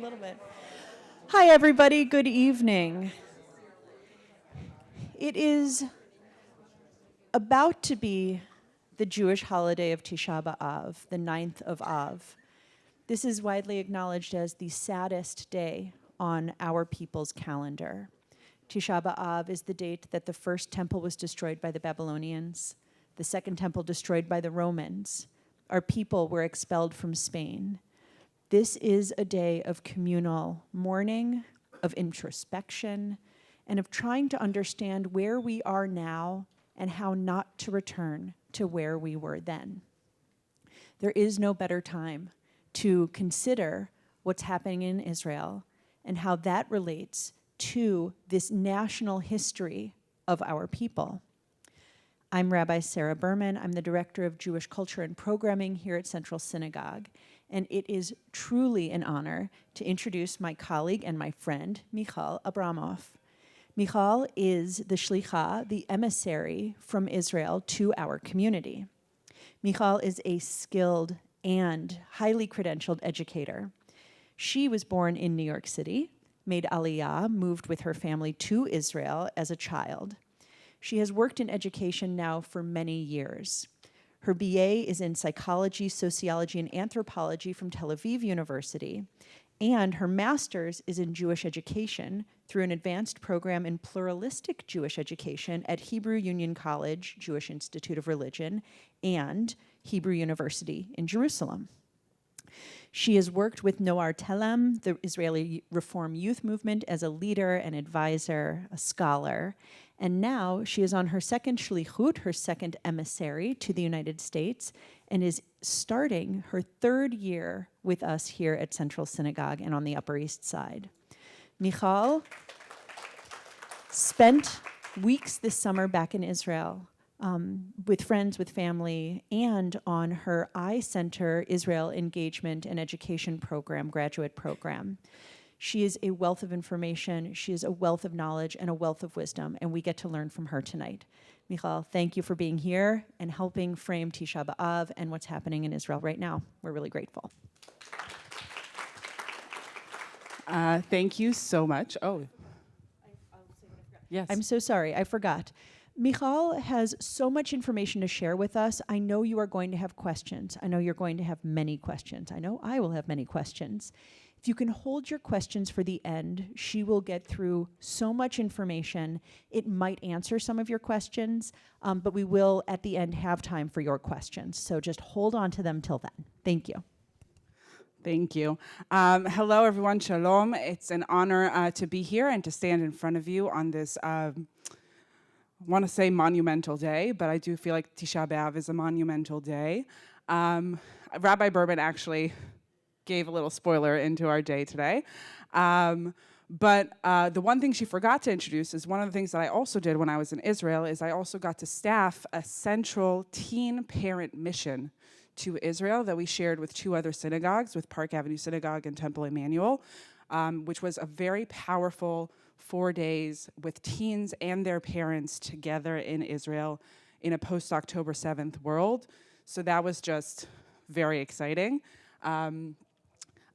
little bit. Hi, everybody. Good evening. It is about to be the Jewish holiday of Tisha B'Av, the 9th of Av. This is widely acknowledged as the saddest day on our people's calendar. Tisha B'Av is the date that the first temple was destroyed by the Babylonians, the second temple destroyed by the Romans. Our people were expelled from Spain. This is a day of communal mourning, of introspection, and of trying to understand where we are now and how not to return to where we were then. There is no better time to consider what's happening in Israel and how that relates to this national history of our people. I'm Rabbi Sarah Berman. I'm the Director of Jewish Culture and Programming here at Central Synagogue, and it is truly an honor to introduce my colleague and my friend, Michal Abramoff. Michal is the Shlicha, the emissary from Israel to our community. Michal is a skilled and highly credentialed educator. She was born in New York City, made Aliyah, moved with her family to Israel as a child. She has worked in education now for many years. Her BA is in psychology, sociology, and anthropology from Tel Aviv University, and her master's is in Jewish education through an advanced program in pluralistic Jewish education at Hebrew Union College, Jewish Institute of Religion, and Hebrew University in Jerusalem. She has worked with Noar Telem, the Israeli Reform Youth Movement, as a leader, an advisor, a scholar. And now she is on her second shlichut, her second emissary to the United States, and is starting her third year with us here at Central Synagogue and on the Upper East Side. Michal spent weeks this summer back in Israel with friends, with family, and on her I-Center Israel Engagement and Education Program, graduate program. She is a wealth of information, she is a wealth of knowledge, and a wealth of wisdom, and we get to learn from her tonight. Michal, thank you for being here and helping frame Tisha B'Av and what's happening in Israel right now. We're really grateful. Thank you so much. Oh, yes. I'm so sorry, I forgot. Michal has so much information to share with us. I know you are going to have questions. I know you're going to have many questions. I know I will have many questions. If you can hold your questions for the end, she will get through so much information. It might answer some of your questions, but we will, at the end, have time for your questions. So just hold on to them till then. Thank you. Thank you. Hello, everyone. Shalom. It's an honor to be here and to stand in front of you on this, I want to say monumental day, but I do feel like Tisha B'Av is a monumental day. Rabbi Berman actually gave a little spoiler into our day today. But the one thing she forgot to introduce is one of the things that I also did when I was in Israel is I also got to staff a central teen parent mission to Israel that we shared with two other synagogues, with Park Avenue Synagogue and Temple Emmanuel, which was a very powerful 4 days with teens and their parents together in Israel in a post-October 7th world. So that was just very exciting. I'm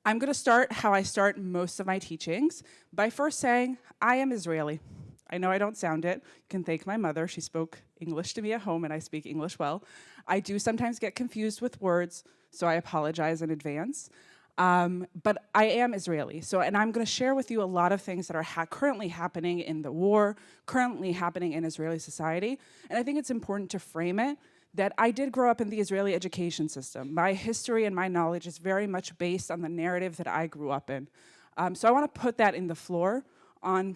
going to start how I start most of my teachings by first saying, I am Israeli. I know I don't sound it. You can thank my mother. She spoke English to me at home, and I speak English well. I do sometimes get confused with words, so I apologize in advance. But I am Israeli. And I'm going to share with you a lot of things that are currently happening in the war, currently happening in Israeli society. And I think it's important to frame it that I did grow up in the Israeli education system. My history and my knowledge is very much based on the narrative that I grew up in. So I want to put that in the floor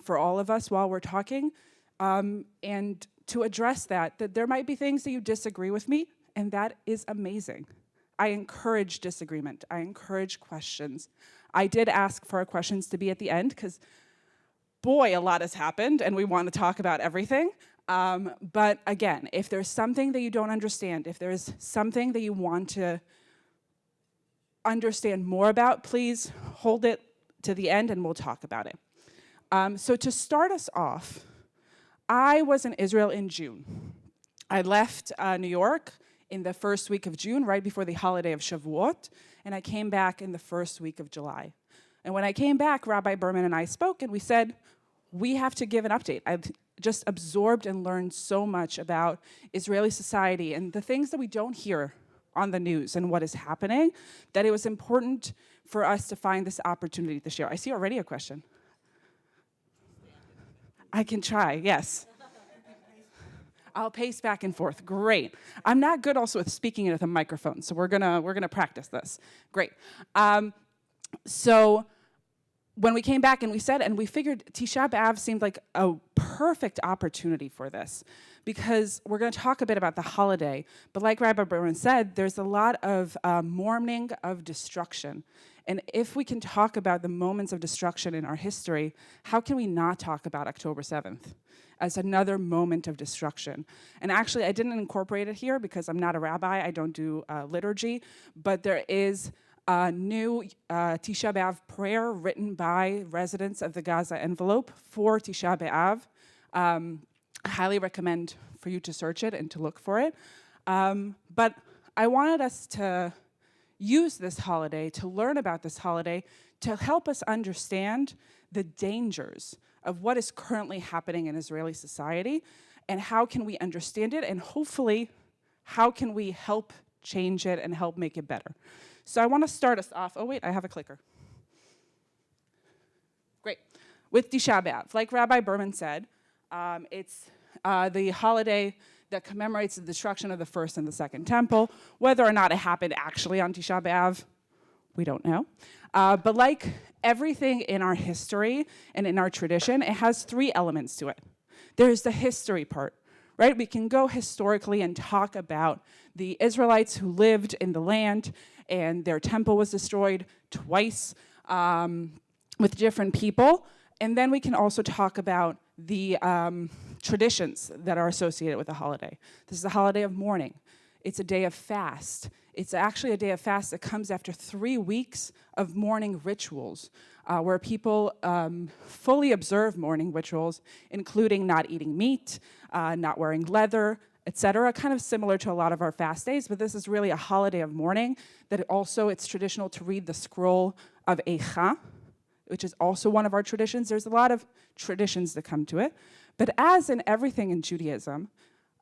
for all of us while we're talking, and to address that there might be things that you disagree with me, and that is amazing. I encourage disagreement. I encourage questions. I did ask for our questions to be at the end because, boy, a lot has happened, and we want to talk about everything. But again, if there's something that you don't understand, if there's something that you want to understand more about, please hold it to the end and we'll talk about it. So to start us off, I was in Israel in June. I left New York in the first week of June, right before the holiday of Shavuot, and I came back in the first week of July. And when I came back, Rabbi Berman and I spoke, and we said, we have to give an update. I've just absorbed and learned so much about Israeli society and the things that we don't hear on the news and what is happening, that it was important for us to find this opportunity to share. I see already a question. I can try, yes. I'll pace back and forth. Great. I'm not good also with speaking into the microphone, so we're gonna practice this. Great. So when we came back and we said, and we figured Tisha B'Av seemed like a perfect opportunity for this, because we're going to talk a bit about the holiday, but like Rabbi Berman said, there's a lot of mourning of destruction. And if we can talk about the moments of destruction in our history, how can we not talk about October 7th as another moment of destruction? And actually, I didn't incorporate it here because I'm not a rabbi, I don't do liturgy, but there is a new Tisha B'Av prayer written by residents of the Gaza envelope for Tisha B'Av. I highly recommend for you to search it and to look for it. But I wanted us to use this holiday, to learn about this holiday, to help us understand the dangers of what is currently happening in Israeli society, and how can we understand it, and hopefully, how can we help change it and help make it better. So I want to start us off. Oh, wait, I have a clicker. Great. With Tisha B'Av. Like Rabbi Berman said, it's the holiday that commemorates the destruction of the first and the second temple. Whether or not it happened actually on Tisha B'Av, we don't know. But like everything in our history and in our tradition, it has three elements to it. There's the history part, right? We can go historically and talk about the Israelites who lived in the land and their temple was destroyed twice with different people. And then we can also talk about the traditions that are associated with the holiday. This is a holiday of mourning. It's a day of fast. It's actually a day of fast that comes after 3 weeks of mourning rituals, where people fully observe mourning rituals, including not eating meat, not wearing leather, etc., kind of similar to a lot of our fast days, but this is really a holiday of mourning, that it's traditional to read the scroll of Eicha, which is also one of our traditions. There's a lot of traditions that come to it. But as in everything in Judaism,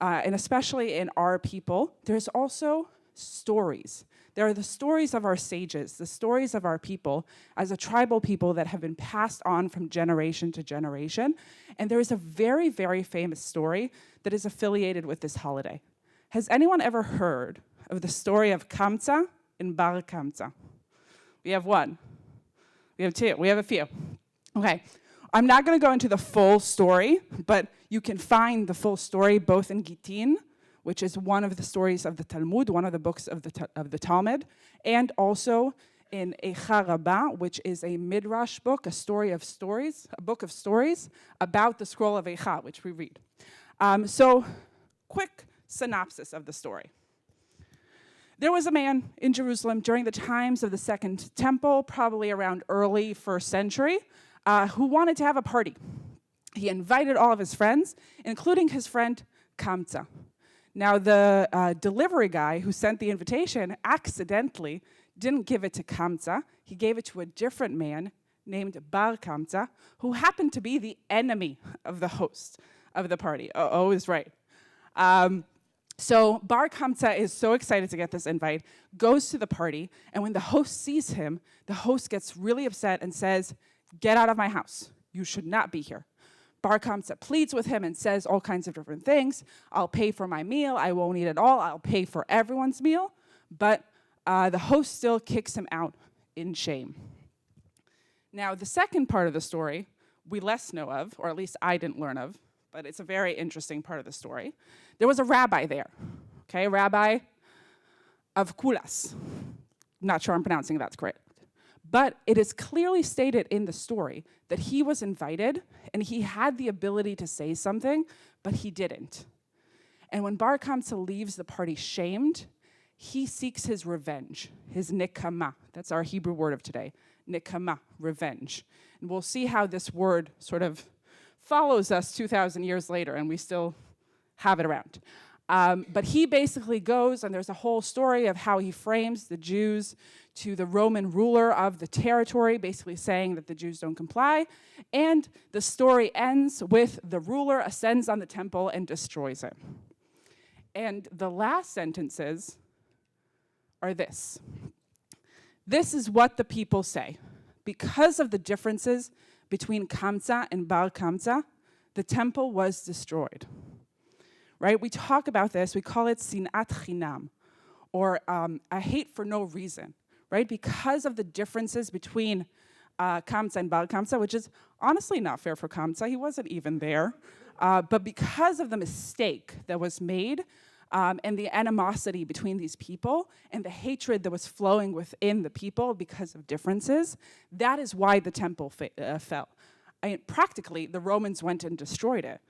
and especially in our people, there's also stories. There are the stories of our sages, the stories of our people as a tribal people that have been passed on from generation to generation. And there is a very, very famous story that is affiliated with this holiday. Has anyone ever heard of the story of Kamsa and Bar Kamsa? We have one. We have two. We have a few. Okay. I'm not going to go into the full story, but you can find the full story both in Gittin, which is one of the stories of the Talmud, one of the books of the Talmud, and also in Eicha Rabbah, which is a midrash book, a book of stories about the scroll of Eicha, which we read. So, quick synopsis of the story. There was a man in Jerusalem during the times of the Second Temple, probably around early 1st century, who wanted to have a party. He invited all of his friends, including his friend Kamsa. Now, the delivery guy who sent the invitation accidentally didn't give it to Kamsa. He gave it to a different man named Bar Kamsa, who happened to be the enemy of the host of the party. Oh is right. So Bar Kamsa is so excited to get this invite, goes to the party, and when the host sees him, the host gets really upset and says, "Get out of my house. You should not be here." Bar Kamsa pleads with him and says all kinds of different things. "I'll pay for my meal. I won't eat it all. I'll pay for everyone's meal." But the host still kicks him out in shame. Now, the second part of the story we less know of, or at least I didn't learn of, but it's a very interesting part of the story. There was a rabbi there, okay, a rabbi of Kulas. Not sure I'm pronouncing that's correct. But it is clearly stated in the story that he was invited and he had the ability to say something, but he didn't. And when Bar Kamsa leaves the party shamed, he seeks his revenge, his nikama. That's our Hebrew word of today, nikama, revenge. And we'll see how this word sort of follows us 2,000 years later, and we still have it around. But he basically goes, and there's a whole story of how he frames the Jews to the Roman ruler of the territory, basically saying that the Jews don't comply. And the story ends with the ruler ascends on the temple and destroys it. And the last sentences are this. This is what the people say. Because of the differences between Kamsa and Bar Kamsa, the temple was destroyed. Right? We talk about this, we call it sinat chinam, or a hate for no reason, right? Because of the differences between Kamsa and Bar Kamsa, which is honestly not fair for Kamsa, he wasn't even there, but because of the mistake that was made, and the animosity between these people, and the hatred that was flowing within the people because of differences, that is why the temple fell. Practically, the Romans went and destroyed it.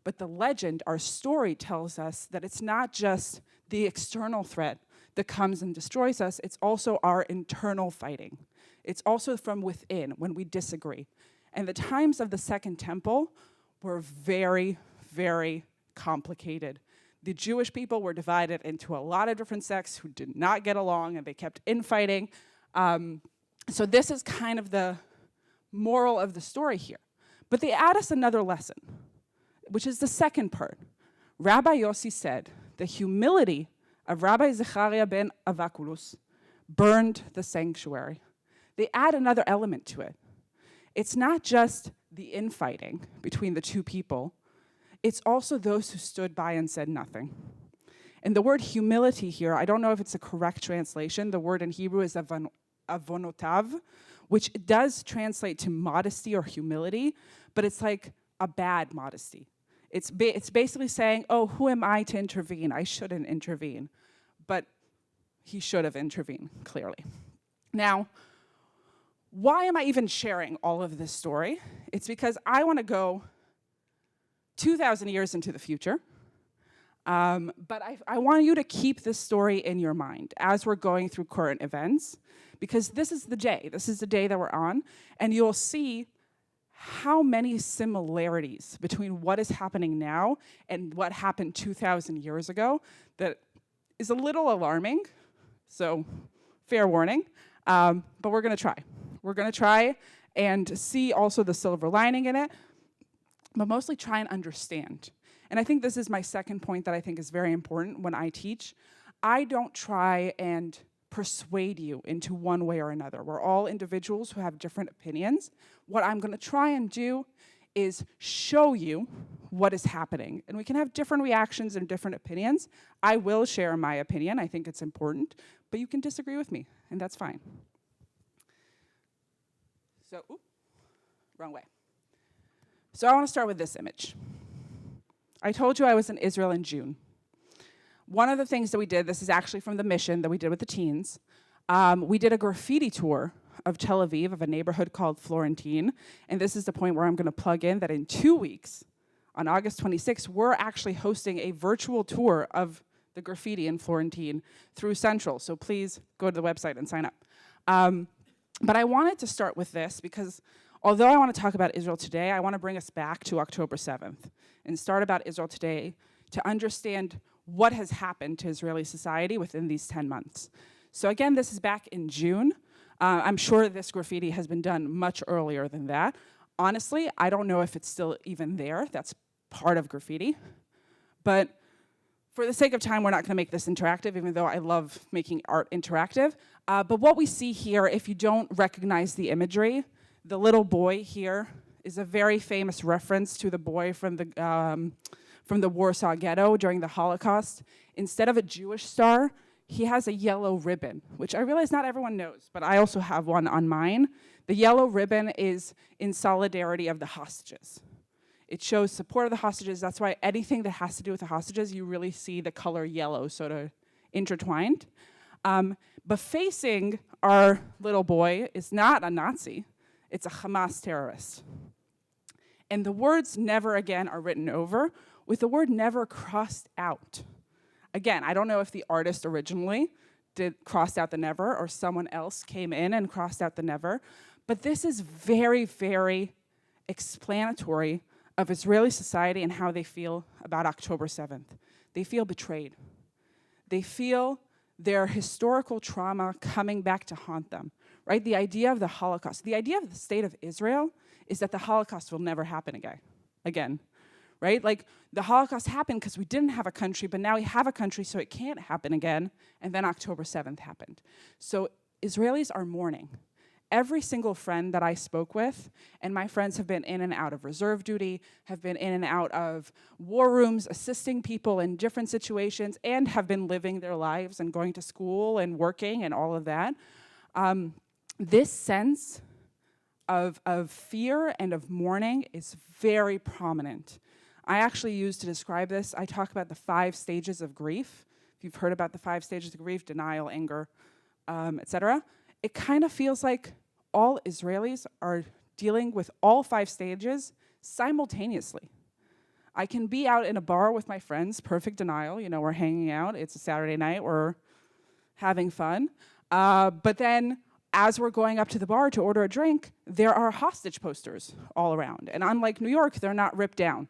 But the legend, our story, tells us that it's not just the external threat that comes and destroys us, it's also our internal fighting. It's also from within, when we disagree. And the times of the Second Temple were very, very complicated. The Jewish people were divided into a lot of different sects who did not get along, and they kept infighting. So this is kind of the moral of the story here. But they add us another lesson, which is the second part. Rabbi Yossi said the humility of Rabbi Zechariah ben Avakulus burned the sanctuary. They add another element to it. It's not just the infighting between the two people, it's also those who stood by and said nothing. And the word humility here, I don't know if it's a correct translation. The word in Hebrew is avonotav, which does translate to modesty or humility, but it's like a bad modesty. It's basically saying, oh, who am I to intervene? I shouldn't intervene. But he should have intervened, clearly. Now, why am I even sharing all of this story? It's because I want to go 2,000 years into the future. But I want you to keep this story in your mind as we're going through current events, because this is the day. This is the day that we're on, and you'll see how many similarities between what is happening now and what happened 2,000 years ago that is a little alarming. So, fair warning. But we're going to try. We're going to try and see also the silver lining in it, but mostly try and understand. And I think this is my second point that I think is very important when I teach. I don't try and persuade you into one way or another. We're all individuals who have different opinions. What I'm going to try and do is show you what is happening. And we can have different reactions and different opinions. I will share my opinion. I think it's important. But you can disagree with me, and that's fine. So, wrong way. So I want to start with this image. I told you I was in Israel in June. One of the things that we did, this is actually from the mission that we did with the teens, we did a graffiti tour of Tel Aviv, of a neighborhood called Florentine, and this is the point where I'm going to plug in that in 2 weeks, on August 26th, we're actually hosting a virtual tour of the graffiti in Florentine through Central, so please go to the website and sign up. But I wanted to start with this because although I want to talk about Israel today, I want to bring us back to October 7th and start about Israel today to understand what has happened to Israeli society within these 10 months. So again, this is back in June. I'm sure this graffiti has been done much earlier than that. Honestly, I don't know if it's still even there. That's part of graffiti. But for the sake of time, we're not going to make this interactive, even though I love making art interactive. But what we see here, if you don't recognize the imagery, the little boy here is a very famous reference to the boy from the Warsaw Ghetto during the Holocaust. Instead of a Jewish star, he has a yellow ribbon, which I realize not everyone knows, but I also have one on mine. The yellow ribbon is in solidarity of the hostages. It shows support of the hostages. That's why anything that has to do with the hostages, you really see the color yellow sort of intertwined. But facing our little boy is not a Nazi. It's a Hamas terrorist. And the words never again are written over, with the word never crossed out. Again, I don't know if the artist originally crossed out the never or someone else came in and crossed out the never, but this is very, very explanatory of Israeli society and how they feel about October 7th. they feel betrayed. They feel their historical trauma coming back to haunt them, right? The idea of the Holocaust, the idea of the state of Israel is that the Holocaust will never happen again, right? Like, the Holocaust happened because we didn't have a country, but now we have a country, so it can't happen again, and then October 7th happened. So Israelis are mourning. Every single friend that I spoke with, and my friends have been in and out of reserve duty, have been in and out of war rooms, assisting people in different situations, and have been living their lives and going to school and working and all of that. This sense of fear and of mourning is very prominent. I actually use to describe this, I talk about the 5 stages of grief. If you've heard about the 5 stages of grief, denial, anger, etc., it kind of feels like all Israelis are dealing with all 5 stages simultaneously. I can be out in a bar with my friends, perfect denial, we're hanging out, it's a Saturday night, we're having fun. But then as we're going up to the bar to order a drink, there are hostage posters all around. And unlike New York, they're not ripped down.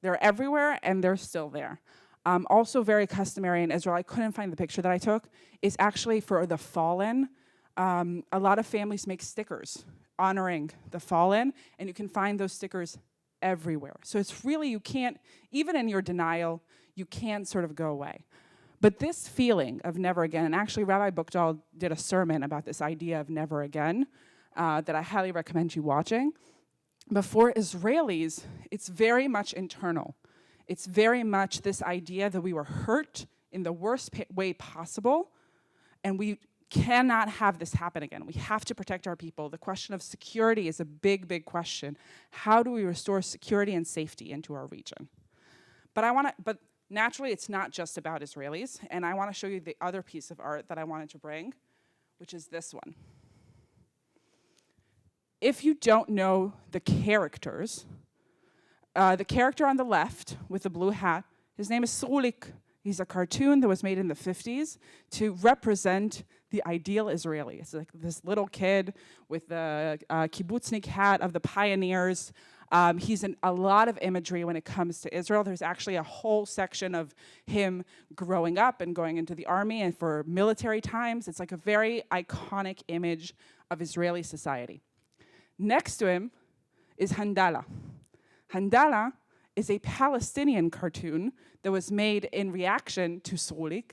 They're everywhere, and they're still there. Also very customary in Israel, I couldn't find the picture that I took, is actually for the fallen. A lot of families make stickers honoring the fallen, and you can find those stickers everywhere. So it's really, you can't, even in your denial, you can't sort of go away. But this feeling of never again, and actually Rabbi Buchdahl did a sermon about this idea of never again that I highly recommend you watching. But for Israelis, it's very much internal. It's very much this idea that we were hurt in the worst way possible, and we cannot have this happen again. We have to protect our people. The question of security is a big, big question. How do we restore security and safety into our region? But naturally, it's not just about Israelis, and I want to show you the other piece of art that I wanted to bring, which is this one. If you don't know the characters, the character on the left with the blue hat, his name is Srulik. He's a cartoon that was made in the 50s to represent the ideal Israeli. It's like this little kid with the kibbutznik hat of the pioneers. He's in a lot of imagery when it comes to Israel. There's actually a whole section of him growing up and going into the army and for military times. It's like a very iconic image of Israeli society. Next to him is Handala. Handala is a Palestinian cartoon that was made in reaction to Srulik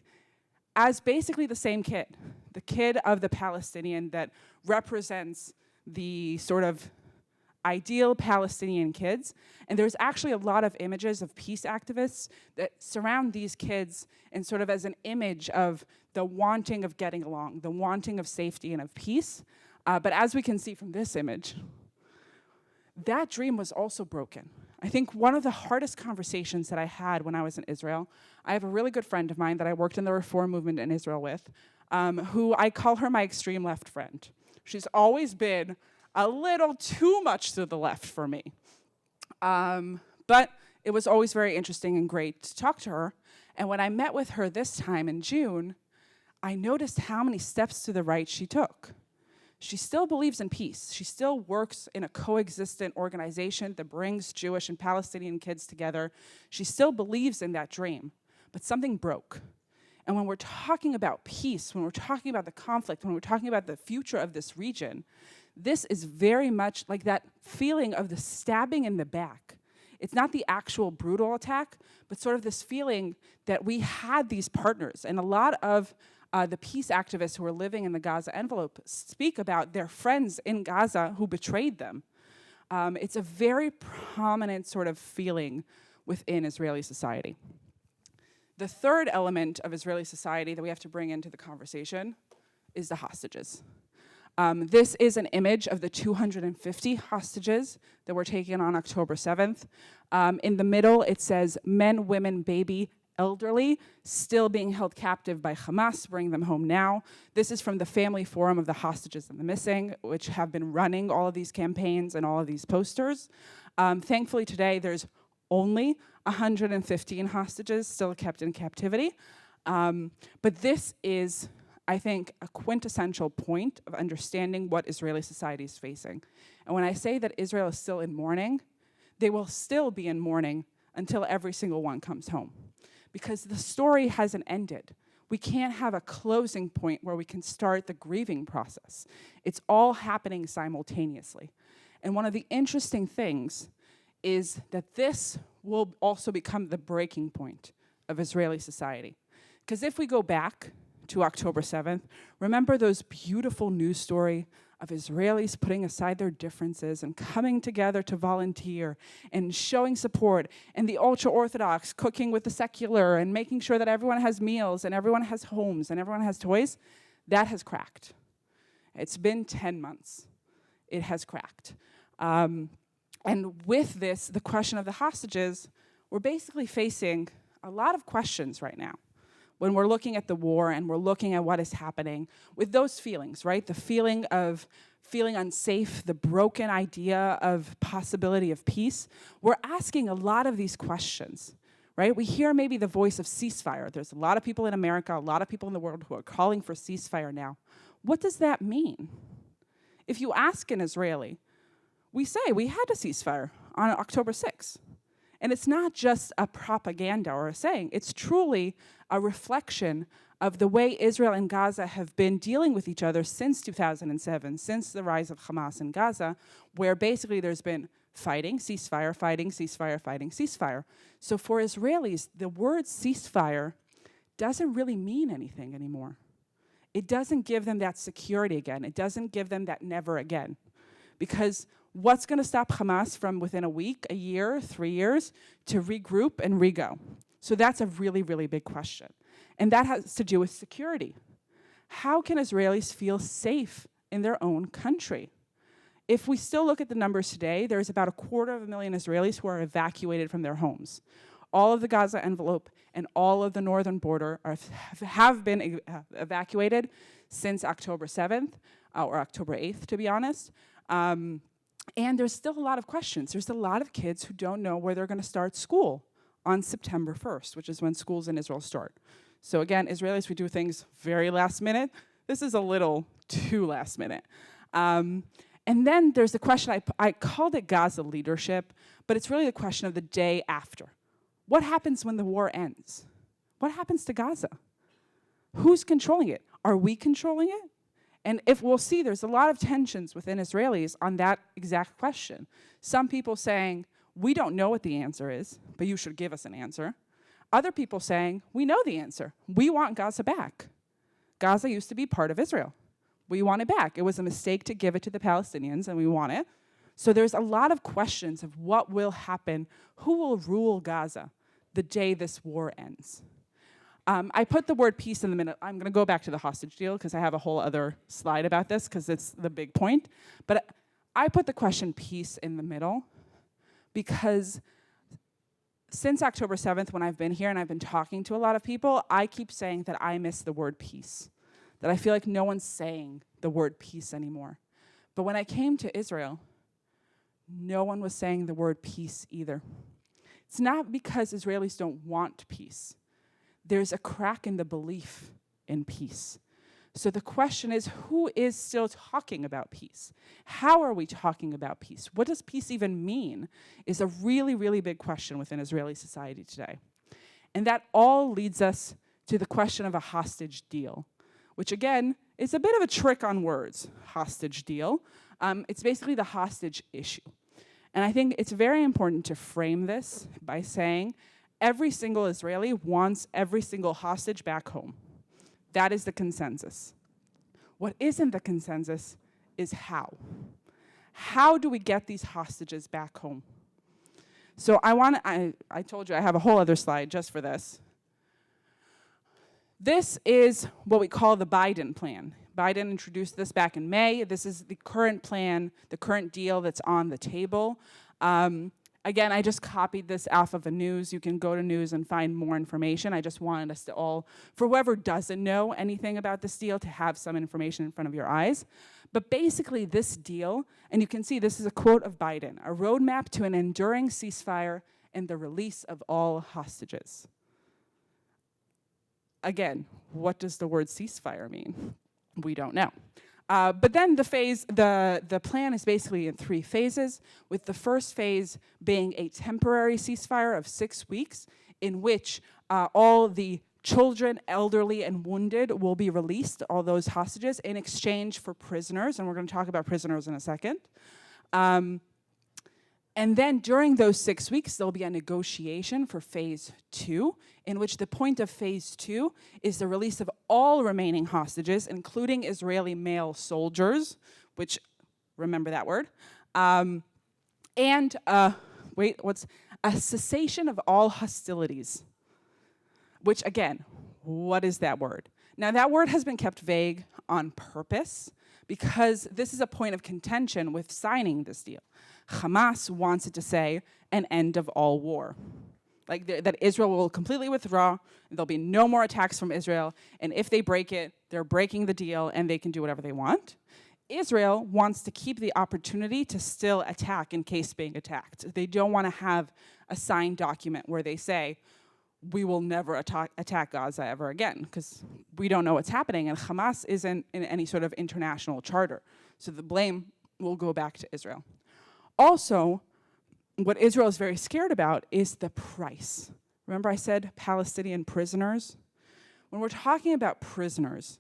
as basically the same kid, the kid of the Palestinian that represents the sort of ideal Palestinian kids. And there's actually a lot of images of peace activists that surround these kids and sort of as an image of the wanting of getting along, the wanting of safety and of peace. But as we can see from this image, that dream was also broken. I think one of the hardest conversations that I had when I was in Israel, I have a really good friend of mine that I worked in the reform movement in Israel with, who I call her my extreme left friend. She's always been a little too much to the left for me. But it was always very interesting and great to talk to her. And when I met with her this time in June, I noticed how many steps to the right she took. She still believes in peace. She still works in a coexistent organization that brings Jewish and Palestinian kids together. She still believes in that dream, but something broke. And when we're talking about peace, when we're talking about the conflict, when we're talking about the future of this region, this is very much like that feeling of the stabbing in the back. It's not the actual brutal attack, but sort of this feeling that we had these partners. And a lot of the peace activists who are living in the Gaza envelope speak about their friends in Gaza who betrayed them. It's a very prominent sort of feeling within Israeli society. The third element of Israeli society that we have to bring into the conversation is the hostages. This is an image of the 250 hostages that were taken on October 7th. In the middle, it says men, women, baby, elderly, still being held captive by Hamas, bring them home now. This is from the Family Forum of the Hostages and the Missing, which have been running all of these campaigns and all of these posters. Thankfully today, there's only 115 hostages still kept in captivity. But this is, I think, a quintessential point of understanding what Israeli society is facing. And when I say that Israel is still in mourning, they will still be in mourning until every single one comes home. because the story hasn't ended. We can't have a closing point where we can start the grieving process. It's all happening simultaneously. And one of the interesting things is that this will also become the breaking point of Israeli society. Because if we go back to October 7th, remember those beautiful news story of Israelis putting aside their differences and coming together to volunteer and showing support, and the ultra-Orthodox cooking with the secular and making sure that everyone has meals and everyone has homes and everyone has toys? That has cracked. It's been 10 months. It has cracked. And with this, the question of the hostages, we're basically facing a lot of questions right now when we're looking at the war and we're looking at what is happening with those feelings, right? The feeling of feeling unsafe, the broken idea of possibility of peace. We're asking a lot of these questions, right? We hear maybe the voice of ceasefire. There's a lot of people in America, a lot of people in the world who are calling for ceasefire now. What does that mean? If you ask an Israeli, we say we had a ceasefire on October 6th. And it's not just a propaganda or a saying. It's truly a reflection of the way Israel and Gaza have been dealing with each other since 2007, since the rise of Hamas in Gaza, where basically there's been fighting, ceasefire, fighting, ceasefire, fighting, ceasefire. So for Israelis, the word ceasefire doesn't really mean anything anymore. It doesn't give them that security again. It doesn't give them that never again. Because what's going to stop Hamas from within a week, a year, 3 years, to regroup and re-go? So that's a really, really big question. And that has to do with security. How can Israelis feel safe in their own country? If we still look at the numbers today, there's about 250,000 Israelis who are evacuated from their homes. All of the Gaza envelope and all of the northern border have been evacuated since October 7th, or October 8th, to be honest. And there's still a lot of questions. There's a lot of kids who don't know where they're going to start school on September 1st, which is when schools in Israel start. So again, Israelis, we do things very last minute. This is a little too last minute. And then there's the question, I called it Gaza leadership, but it's really the question of the day after. What happens when the war ends? What happens to Gaza? Who's controlling it? Are we controlling it? And if we'll see, there's a lot of tensions within Israelis on that exact question. Some people saying, we don't know what the answer is, but you should give us an answer. Other people saying, we know the answer. We want Gaza back. Gaza used to be part of Israel. We want it back. It was a mistake to give it to the Palestinians, and we want it. So there's a lot of questions of what will happen, who will rule Gaza the day this war ends. I put the word peace in the middle. I'm going to go back to the hostage deal because I have a whole other slide about this because it's the big point. But I put the question peace in the middle because since October 7th, when I've been here and I've been talking to a lot of people, I keep saying that I miss the word peace, that I feel like no one's saying the word peace anymore. But when I came to Israel, no one was saying the word peace either. It's not because Israelis don't want peace. There's a crack in the belief in peace. So the question is, who is still talking about peace? How are we talking about peace? What does peace even mean? Is a really, really big question within Israeli society today. And that all leads us to the question of a hostage deal, which again is a bit of a trick on words, hostage deal. It's basically the hostage issue. And I think it's very important to frame this by saying every single Israeli wants every single hostage back home. That is the consensus. What isn't the consensus is how. How do we get these hostages back home? So I told you I have a whole other slide just for this. This is what we call the Biden plan. Biden introduced this back in May. This is the current plan, the current deal that's on the table. Again, I just copied this off of the news. You can go to news and find more information. I just wanted us to all, for whoever doesn't know anything about this deal, to have some information in front of your eyes. But basically this deal, and you can see this is a quote of Biden, a roadmap to an enduring ceasefire and the release of all hostages. Again, what does the word ceasefire mean? We don't know. But then the plan is basically in 3 phases, with the first phase being a temporary ceasefire of 6 weeks in which all the children, elderly, and wounded will be released, all those hostages, in exchange for prisoners, and we're going to talk about prisoners in a second. And then during those 6 weeks, there'll be a negotiation for phase 2, in which the point of phase 2 is the release of all remaining hostages, including Israeli male soldiers, which, remember that word, and a cessation of all hostilities, which, again, what is that word? Now, that word has been kept vague on purpose because this is a point of contention with signing this deal. Hamas wants it to say an end of all war. Like that Israel will completely withdraw, and there'll be no more attacks from Israel, and if they break it, they're breaking the deal, and they can do whatever they want. Israel wants to keep the opportunity to still attack in case being attacked. They don't want to have a signed document where they say, we will never attack Gaza ever again, because we don't know what's happening, and Hamas isn't in any sort of international charter. So the blame will go back to Israel. Also, what Israel is very scared about is the price. Remember I said Palestinian prisoners? When we're talking about prisoners,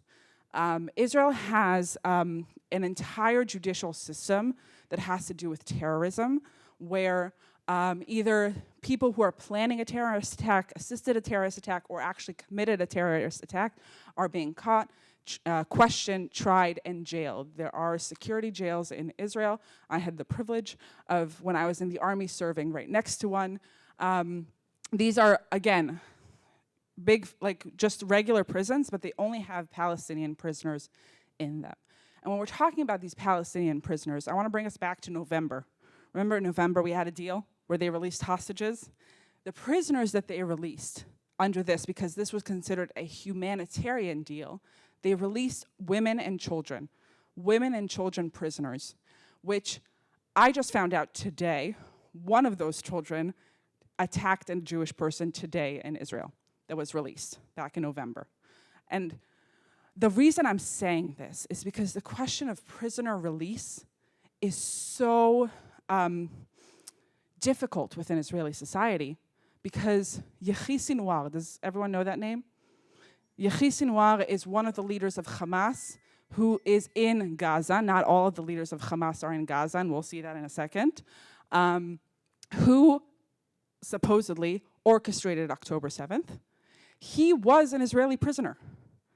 Israel has an entire judicial system that has to do with terrorism, where either people who are planning a terrorist attack, assisted a terrorist attack, or actually committed a terrorist attack are being caught, questioned, tried, and jailed. There are security jails in Israel. I had the privilege of, when I was in the army, serving right next to one. These are, again, big, like just regular prisons, but they only have Palestinian prisoners in them. And when we're talking about these Palestinian prisoners, I want to bring us back to November. Remember in November we had a deal where they released hostages? The prisoners that they released under this, because this was considered a humanitarian deal, they released women and children prisoners, which I just found out today, one of those children attacked a Jewish person today in Israel that was released back in November. And the reason I'm saying this is because the question of prisoner release is so difficult within Israeli society, because Yehi Sinwar, does everyone know that name? Yehi Sinwar is one of the leaders of Hamas who is in Gaza. Not all of the leaders of Hamas are in Gaza, and we'll see that in a second, who supposedly orchestrated October 7th. He was an Israeli prisoner.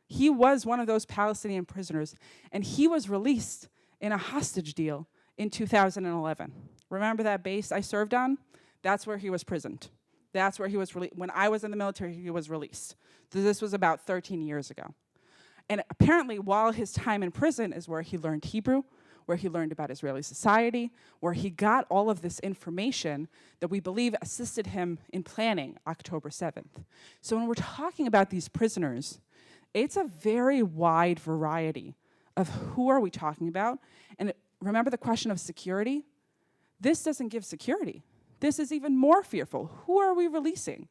He was one of those Palestinian prisoners, and he was released in a hostage deal in 2011. Remember that base I served on? That's where he was prisoned. That's where he was released. When I was in the military, he was released. So this was about 13 years ago. And apparently, while his time in prison is where he learned Hebrew, where he learned about Israeli society, where he got all of this information that we believe assisted him in planning October 7th. So when we're talking about these prisoners, it's a very wide variety of who are we talking about. And remember the question of security? This doesn't give security. This is even more fearful. Who are we releasing?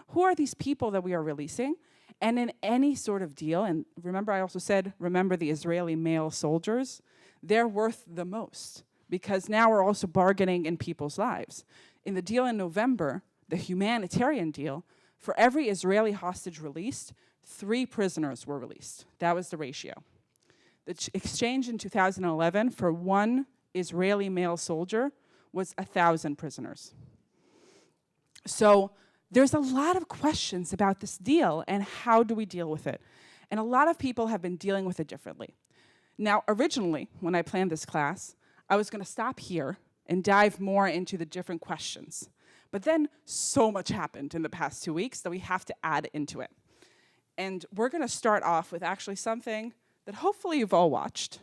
Who are these people that we are releasing? And in any sort of deal, and remember I also said, remember the Israeli male soldiers, they're worth the most, because now we're also bargaining in people's lives. In the deal in November, the humanitarian deal, for every Israeli hostage released, 3 prisoners were released. That was the ratio. The exchange in 2011 for 1 Israeli male soldier was 1,000 prisoners. So there's a lot of questions about this deal and how do we deal with it. And a lot of people have been dealing with it differently. Now, originally, when I planned this class, I was going to stop here and dive more into the different questions. But then so much happened in the past 2 weeks that we have to add into it. And we're going to start off with actually something that hopefully you've all watched,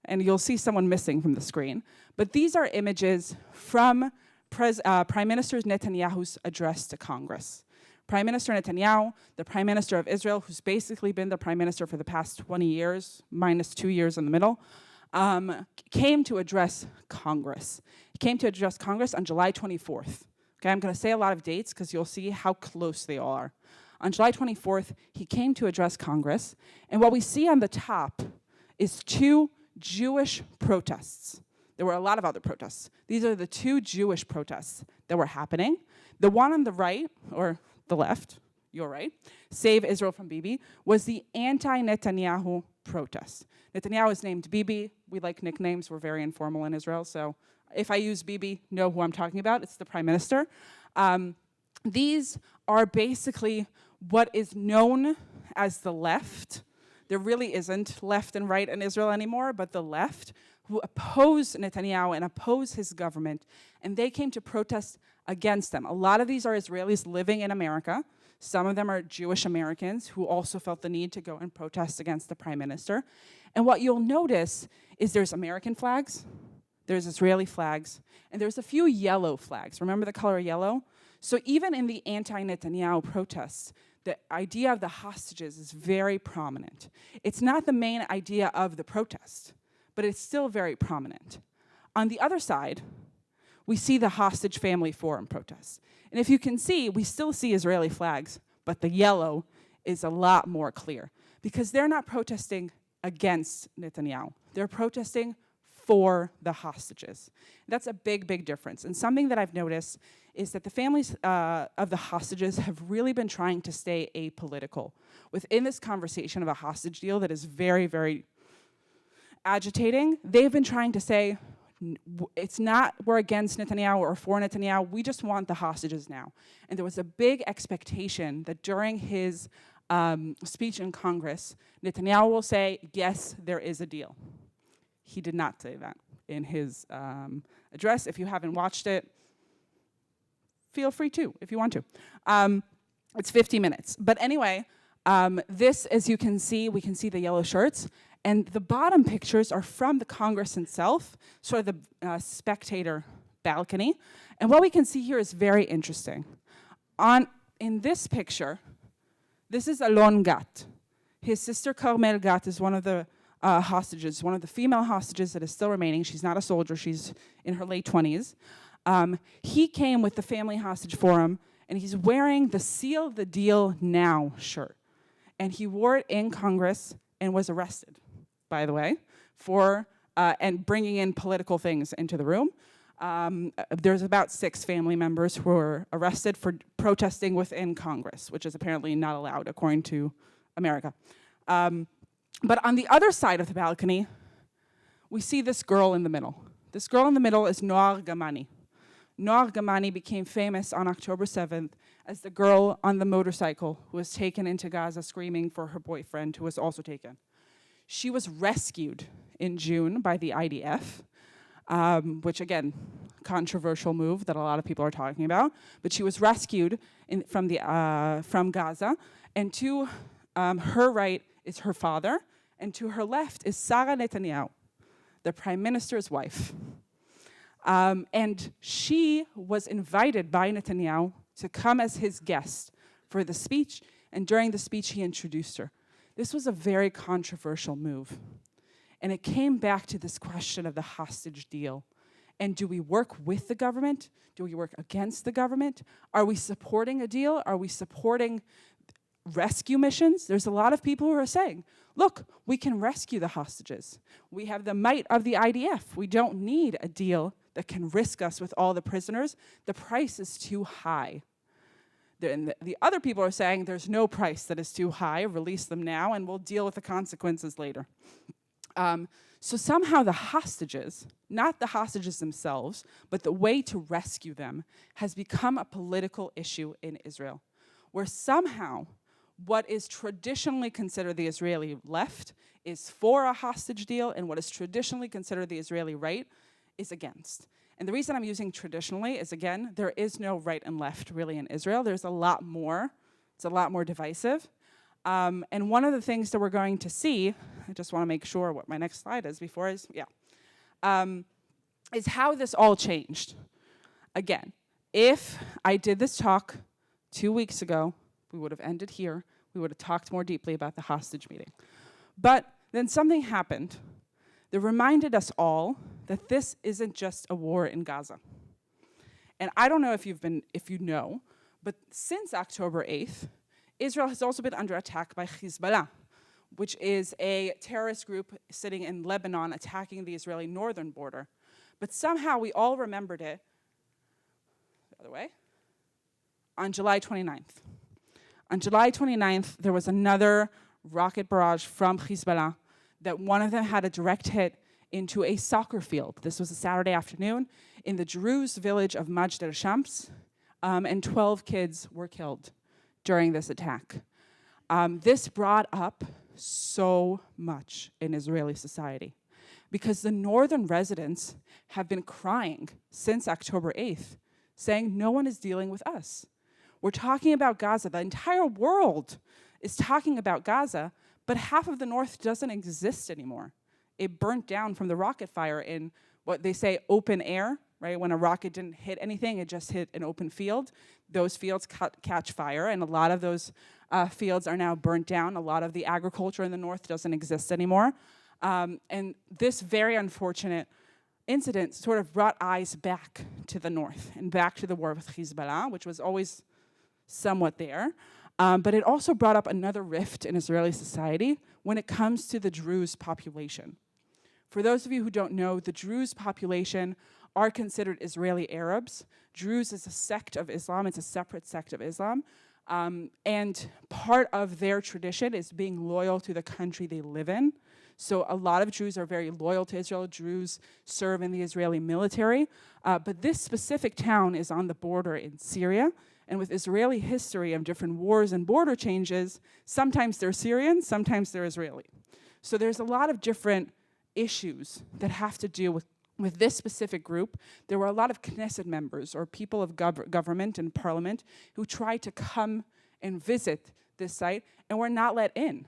and you'll see someone missing from the screen. But these are images from Prime Minister Netanyahu's address to Congress. Prime Minister Netanyahu, the Prime Minister of Israel, who's basically been the Prime Minister for the past 20 years, minus 2 years in the middle, came to address Congress. He came to address Congress on July 24th. Okay, I'm going to say a lot of dates because you'll see how close they all are. On July 24th, he came to address Congress, and what we see on the top is 2 Jewish protests. There were a lot of other protests. These are the 2 Jewish protests that were happening. The one on the right, or the left, you're right, Save Israel from Bibi, was the anti-Netanyahu protest. Netanyahu is named Bibi. We like nicknames. We're very informal in Israel. So if I use Bibi, know who I'm talking about. It's the prime minister. These are basically what is known as the left. There really isn't left and right in Israel anymore, but the left, who oppose Netanyahu and oppose his government, and they came to protest against them. A lot of these are Israelis living in America. Some of them are Jewish Americans who also felt the need to go and protest against the prime minister. And what you'll notice is there's American flags, there's Israeli flags, and there's a few yellow flags. Remember the color yellow? So even in the anti-Netanyahu protests, the idea of the hostages is very prominent. It's not the main idea of the protest, but it's still very prominent. On the other side, we see the Hostage Family Forum protests. And if you can see, we still see Israeli flags, but the yellow is a lot more clear because they're not protesting against Netanyahu. They're protesting for the hostages. That's a big, big difference. And something that I've noticed is that the families of the hostages have really been trying to stay apolitical within this conversation of a hostage deal that is very, very agitating. They've been trying to say, it's not we're against Netanyahu or for Netanyahu, we just want the hostages now. And there was a big expectation that during his speech in Congress, Netanyahu will say, yes, there is a deal. He did not say that in his address. If you haven't watched it, feel free to, if you want to. It's 50 minutes. But anyway, this, as you can see, we can see the yellow shirts. And the bottom pictures are from the Congress itself, sort of the spectator balcony. And what we can see here is very interesting. In this picture, this is Alon Gat. His sister Carmel Gat is one of the hostages, one of the female hostages that is still remaining. She's not a soldier. She's in her late 20s. He came with the Family Hostage Forum, and he's wearing the Seal the Deal Now shirt. And he wore it in Congress and was arrested, by the way, for and bringing in political things into the room. There's about 6 family members who were arrested for protesting within Congress, which is apparently not allowed according to America. But on the other side of the balcony, we see this girl in the middle. This girl in the middle is Noar Gamani. Noar Gamani became famous on October 7th as the girl on the motorcycle who was taken into Gaza screaming for her boyfriend, who was also taken. She was rescued in June by the IDF, which, again, controversial move that a lot of people are talking about. But she was rescued from Gaza, and to her right is her father, and to her left is Sarah Netanyahu, the prime minister's wife. And she was invited by Netanyahu to come as his guest for the speech, and during the speech he introduced her. This was a very controversial move. And it came back to this question of the hostage deal. And do we work with the government? Do we work against the government? Are we supporting a deal? Are we supporting rescue missions? There's a lot of people who are saying, look, we can rescue the hostages. We have the might of the IDF. We don't need a deal that can risk us with all the prisoners. The price is too high. The other people are saying there's no price that is too high, release them now, and we'll deal with the consequences later. So somehow the hostages, not the hostages themselves, but the way to rescue them has become a political issue in Israel, where somehow what is traditionally considered the Israeli left is for a hostage deal, and what is traditionally considered the Israeli right is against. And the reason I'm using traditionally is, again, there is no right and left really in Israel. There's a lot more. It's a lot more divisive. And one of the things that we're going to see, I just want to make sure what my next slide is before is how this all changed. Again, if I did this talk 2 weeks ago, we would have ended here. We would have talked more deeply about the hostage meeting. But then something happened that reminded us all that this isn't just a war in Gaza. And I don't know if you know, but since October 8th, Israel has also been under attack by Hezbollah, which is a terrorist group sitting in Lebanon attacking the Israeli northern border. But somehow we all remembered it, the other way, on July 29th. On July 29th, there was another rocket barrage from Hezbollah that one of them had a direct hit into a soccer field. This was a Saturday afternoon in the Druze village of Majd el-Shams, and 12 kids were killed during this attack. This brought up so much in Israeli society because the northern residents have been crying since October 8th, saying no one is dealing with us. We're talking about Gaza. The entire world is talking about Gaza, but half of the north doesn't exist anymore. It burnt down from the rocket fire in what they say open air, right? When a rocket didn't hit anything, it just hit an open field. Those fields catch fire, and a lot of those fields are now burnt down. A lot of the agriculture in the north doesn't exist anymore. And this very unfortunate incident sort of brought eyes back to the north and back to the war with Hezbollah, which was always somewhat there. But it also brought up another rift in Israeli society when it comes to the Druze population. For those of you who don't know, the Druze population are considered Israeli Arabs. Druze is a sect of Islam. It's a separate sect of Islam. And part of their tradition is being loyal to the country they live in. So a lot of Jews are very loyal to Israel. Druze serve in the Israeli military. But this specific town is on the border in Syria. And with Israeli history of different wars and border changes, sometimes they're Syrian, sometimes they're Israeli. So there's a lot of different issues that have to do with this specific group. There were a lot of Knesset members or people of government and parliament who tried to come and visit this site and were not let in.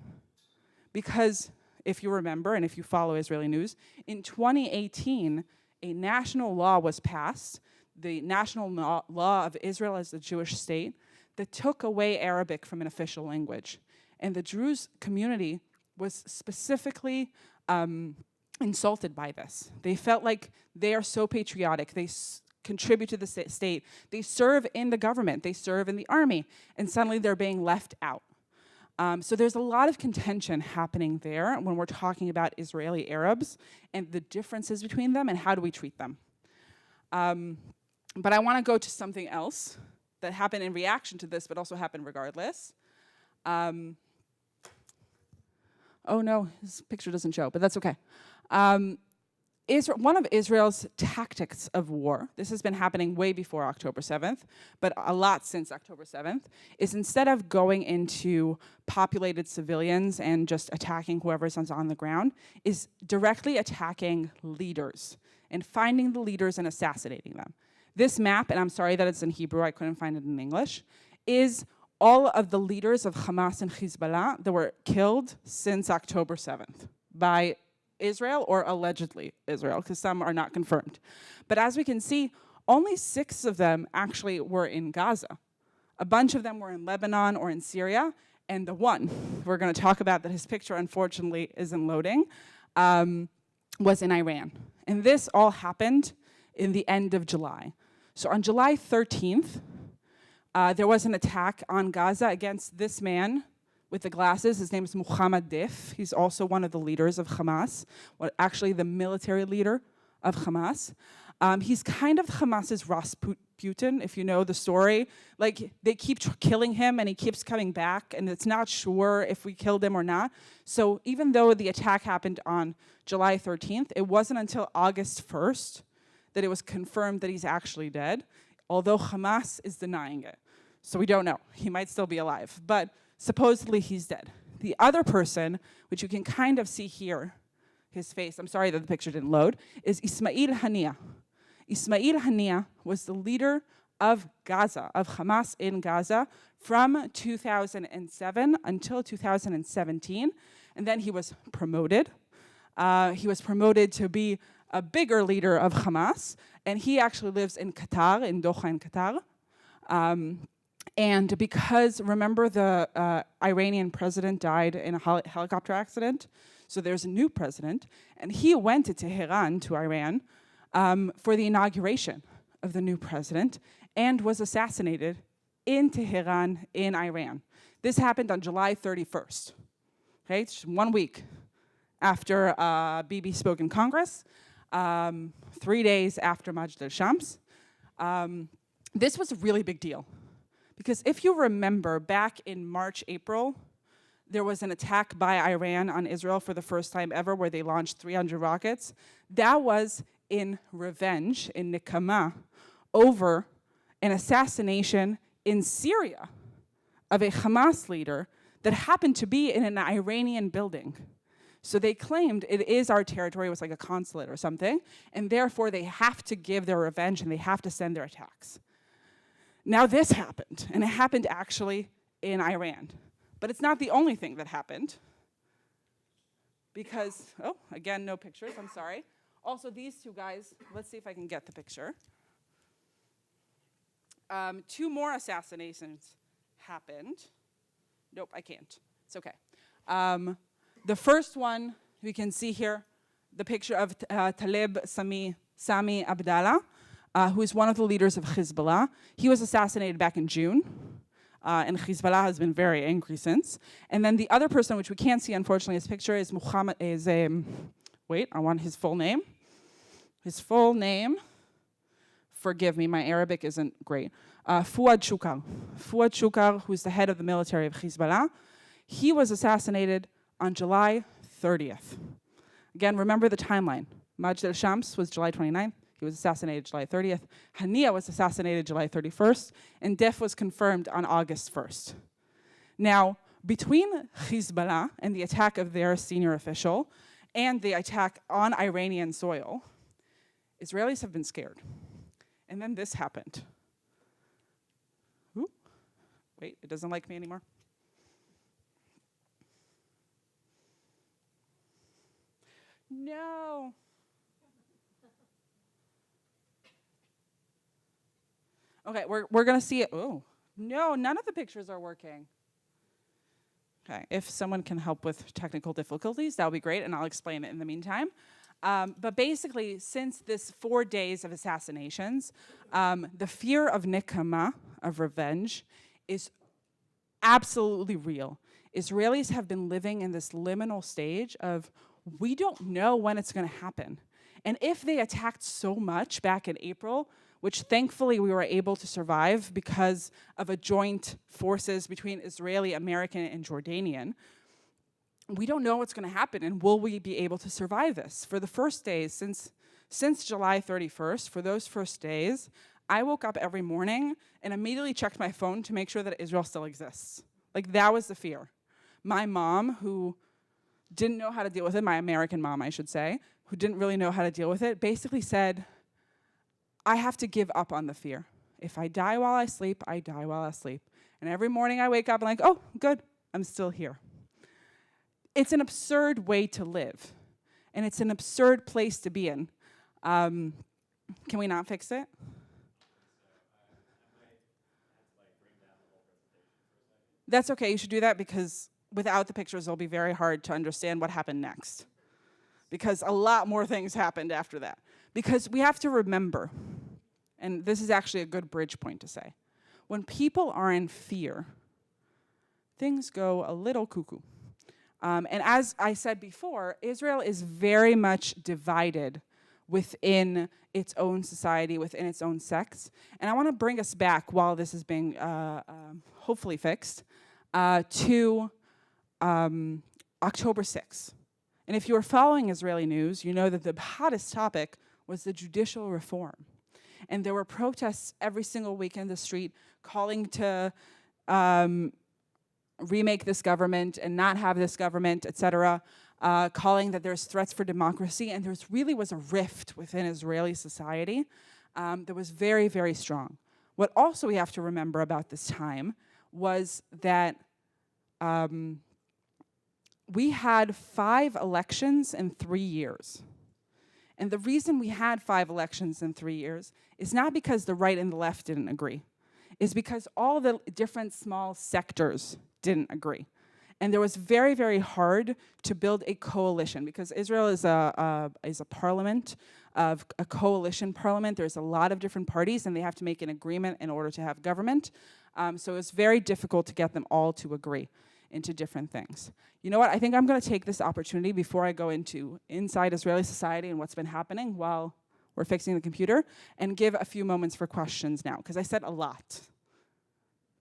Because if you remember, and if you follow Israeli news, in 2018, a national law was passed, the national law of Israel as the Jewish state, that took away Arabic from an official language. And the Druze community was specifically insulted by this. They felt like they are so patriotic. They contribute to the state. They serve in the government. They serve in the army. And suddenly they're being left out. So there's a lot of contention happening there when we're talking about Israeli Arabs and the differences between them and how do we treat them. But I want to go to something else that happened in reaction to this, but also happened regardless. Oh no, this picture doesn't show, but that's okay. One of Israel's tactics of war, this has been happening way before October 7th, but a lot since October 7th, is instead of going into populated civilians and just attacking whoever's on the ground, is directly attacking leaders and finding the leaders and assassinating them. This map, and I'm sorry that it's in Hebrew, I couldn't find it in English, is all of the leaders of Hamas and Hezbollah that were killed since October 7th by Israel or allegedly Israel, because some are not confirmed. But as we can see, only 6 of them actually were in Gaza. A bunch of them were in Lebanon or in Syria, and the one we're going to talk about that his picture unfortunately isn't loading was in Iran. And this all happened in the end of July. So on July 13th, there was an attack on Gaza against this man with the glasses. His name is Muhammad Dif. He's also one of the leaders of Hamas, actually the military leader of Hamas. He's kind of Hamas's Rasputin, if you know the story. Like, they keep killing him, and he keeps coming back, and it's not sure if we killed him or not. So even though the attack happened on July 13th, it wasn't until August 1st that it was confirmed that he's actually dead, although Hamas is denying it. So we don't know. He might still be alive, but supposedly he's dead. The other person, which you can kind of see here, his face, I'm sorry that the picture didn't load, is Ismail Haniyeh. Ismail Haniyeh was the leader of Gaza, of Hamas in Gaza, from 2007 until 2017, and then he was promoted. He was promoted to be a bigger leader of Hamas, and he actually lives in Qatar, in Doha in Qatar. And because, remember, the Iranian president died in a helicopter accident, so there's a new president, and he went to Tehran, to Iran, for the inauguration of the new president, and was assassinated in Tehran, in Iran. This happened on July 31st, okay? It's 1 week after Bibi spoke in Congress, 3 days after Majd el-Shams. This was a really big deal, Because if you remember, back in March, April, there was an attack by Iran on Israel for the first time ever where they launched 300 rockets. That was in revenge, in nikama, over an assassination in Syria of a Hamas leader that happened to be in an Iranian building. So they claimed it is our territory, it was like a consulate or something, and therefore they have to give their revenge and they have to send their attacks. Now this happened, and it happened actually in Iran. But it's not the only thing that happened, because, oh, again, no pictures, I'm sorry. Also, these two guys, let's see if I can get the picture. 2 more assassinations happened. Nope, I can't. It's okay. The first one, we can see here the picture of Talib Sami Abdallah, who is one of the leaders of Hezbollah. He was assassinated back in June. And Hezbollah has been very angry since. And then the other person, which we can't see, unfortunately, his picture is Muhammad, wait, I want his full name. His full name, forgive me, my Arabic isn't great. Fouad Shukar. Fouad Shukar, who's the head of the military of Hezbollah. He was assassinated on July 30th. Again, remember the timeline. Majd al-Shams was July 29th. He was assassinated July 30th. Hania was assassinated July 31st. And death was confirmed on August 1st. Now, between Hezbollah and the attack of their senior official and the attack on Iranian soil, Israelis have been scared. And then this happened. Ooh. Wait, it doesn't like me anymore. No. Okay, we're gonna see it. Oh, no, none of the pictures are working. Okay, if someone can help with technical difficulties, that would be great, and I'll explain it in the meantime. But basically, since this 4 days of assassinations, the fear of nikama, of revenge, is absolutely real. Israelis have been living in this liminal stage of, we don't know when it's gonna happen. And if they attacked so much back in April, which thankfully we were able to survive because of a joint forces between Israeli, American, and Jordanian, we don't know what's going to happen, and will we be able to survive this? For the first days, since July 31st, for those first days, I woke up every morning and immediately checked my phone to make sure that Israel still exists. Like, that was the fear. My mom, who didn't know how to deal with it, my American mom, I should say, who didn't really know how to deal with it, basically said, I have to give up on the fear. If I die while I sleep, I die while I sleep. And every morning I wake up and I'm like, oh, good, I'm still here. It's an absurd way to live. And it's an absurd place to be in. Can we not fix it? That's okay, you should do that, because without the pictures, it'll be very hard to understand what happened next. Because a lot more things happened after that. Because we have to remember, and this is actually a good bridge point to say, when people are in fear, things go a little cuckoo. And as I said before, Israel is very much divided within its own society, within its own sects. And I want to bring us back, while this is being hopefully fixed, to October 6th. And if you were following Israeli news, you know that the hottest topic was the judicial reform. And there were protests every single week in the street calling to remake this government and not have this government, etc., calling that there's threats for democracy. And there really was a rift within Israeli society that was very, very strong. What also we have to remember about this time was that we had 5 elections in 3 years. And the reason we had 5 elections in 3 years is not because the right and the left didn't agree. It's because all the different small sectors didn't agree. And there was very, very hard to build a coalition, because Israel is a parliament, of a coalition parliament. There's a lot of different parties, and they have to make an agreement in order to have government. So it's very difficult to get them all to agree into different things. You know what? I think I'm going to take this opportunity before I go into inside Israeli society and what's been happening while we're fixing the computer, and give a few moments for questions now, because I said a lot.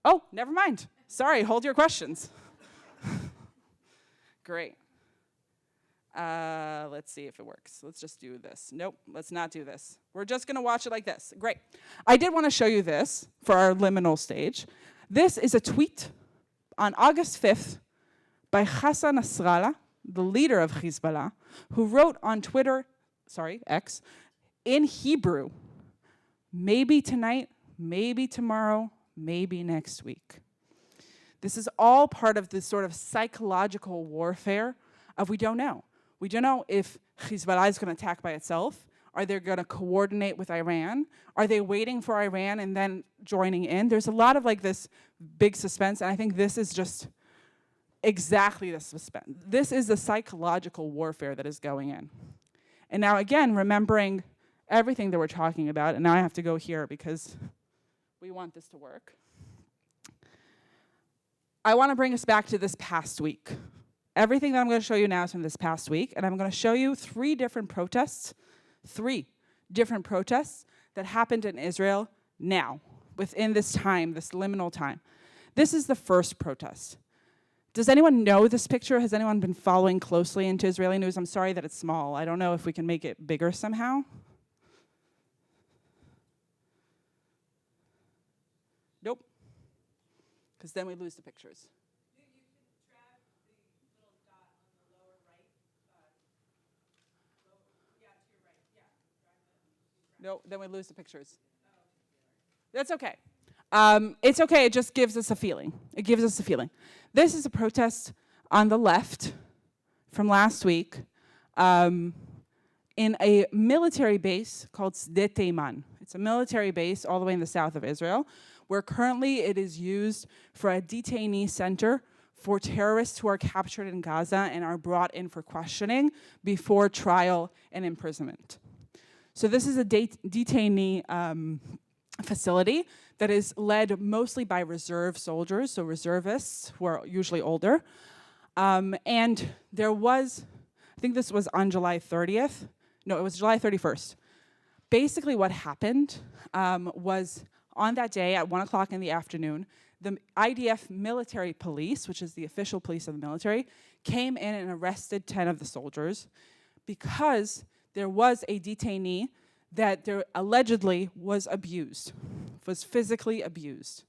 Oh, never mind. Sorry, hold your questions. Great. Let's see if it works. Let's just do this. Nope, let's not do this. We're just going to watch it like this. Great. I did want to show you this for our liminal stage. This is a tweet on August 5th by Hassan Nasrallah, the leader of Hezbollah, who wrote on Twitter, X, in Hebrew, maybe tonight, maybe tomorrow, maybe next week. This is all part of this sort of psychological warfare of we don't know. We don't know if Hezbollah is going to attack by itself. Are they going to coordinate with Iran? Are they waiting for Iran and then joining in? There's a lot of like this big suspense, and I think this is just exactly the suspense. This is the psychological warfare that is going in. And now again, remembering everything that we're talking about, and now I have to go here because we want this to work. I want to bring us back to this past week. Everything that I'm going to show you now is from this past week, and I'm going to show you three different protests that happened in Israel now, within this time, this liminal time. This is the first protest. Does anyone know this picture? Has anyone been following closely into Israeli news? I'm sorry that it's small. I don't know if we can make it bigger somehow. Nope. Because then we lose the pictures. You can drag the little dot on the lower right. Yeah, to your right. Yeah. No, then we lose the pictures. That's okay. It's okay. It just gives us a feeling. It gives us a feeling. This is a protest on the left from last week in a military base called Sde Teiman. It's a military base all the way in the south of Israel, where currently it is used for a detainee center for terrorists who are captured in Gaza and are brought in for questioning before trial and imprisonment. So this is a detainee facility that is led mostly by reserve soldiers, so reservists who are usually older. And there was, I think this was on July 30th. No, it was July 31st. Basically what happened was on that day at 1 o'clock in the afternoon, the IDF military police, which is the official police of the military, came in and arrested 10 of the soldiers because there was a detainee that there allegedly was abused, was physically abused.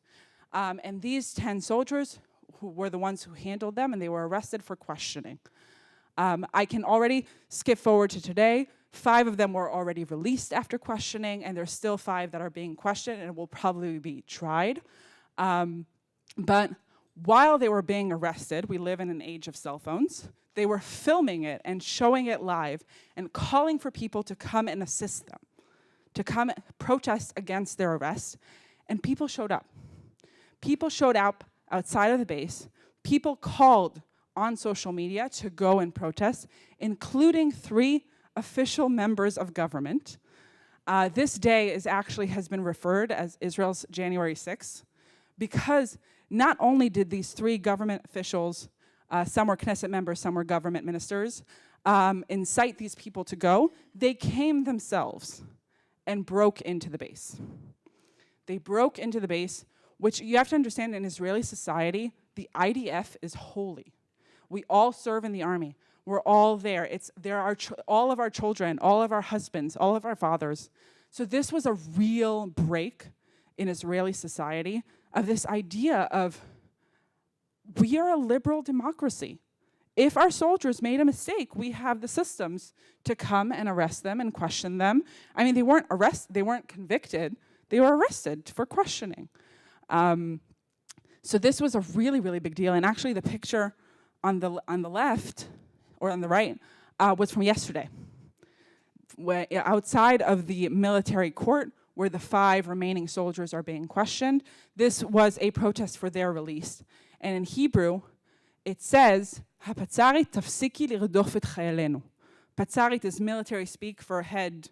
And these 10 soldiers who were the ones who handled them, and they were arrested for questioning. I can already skip forward to today. 5 of them were already released after questioning, and there's still 5 that are being questioned and will probably be tried. But while they were being arrested, we live in an age of cell phones, they were filming it and showing it live and calling for people to come and assist them, to come protest against their arrest, and people showed up. People showed up outside of the base. People called on social media to go and protest, including 3 official members of government. This day has been referred as Israel's January 6th, because not only did these 3 government officials, some were Knesset members, some were government ministers, incite these people to go, they came themselves and broke into the base. They broke into the base, which you have to understand in Israeli society, the IDF is holy. We all serve in the army. We're all there. There are all of our children, all of our husbands, all of our fathers. So this was a real break in Israeli society of this idea of we are a liberal democracy. If our soldiers made a mistake, we have the systems to come and arrest them and question them. I mean, they weren't convicted. They were arrested for questioning. So this was a really, really big deal. And actually, the picture on the left or on the right was from yesterday, where outside of the military court, where the 5 remaining soldiers are being questioned. This was a protest for their release. And in Hebrew, it says, "Hapatzarit tafsiki lirdof et chayalenu." Patzarit is military speak for head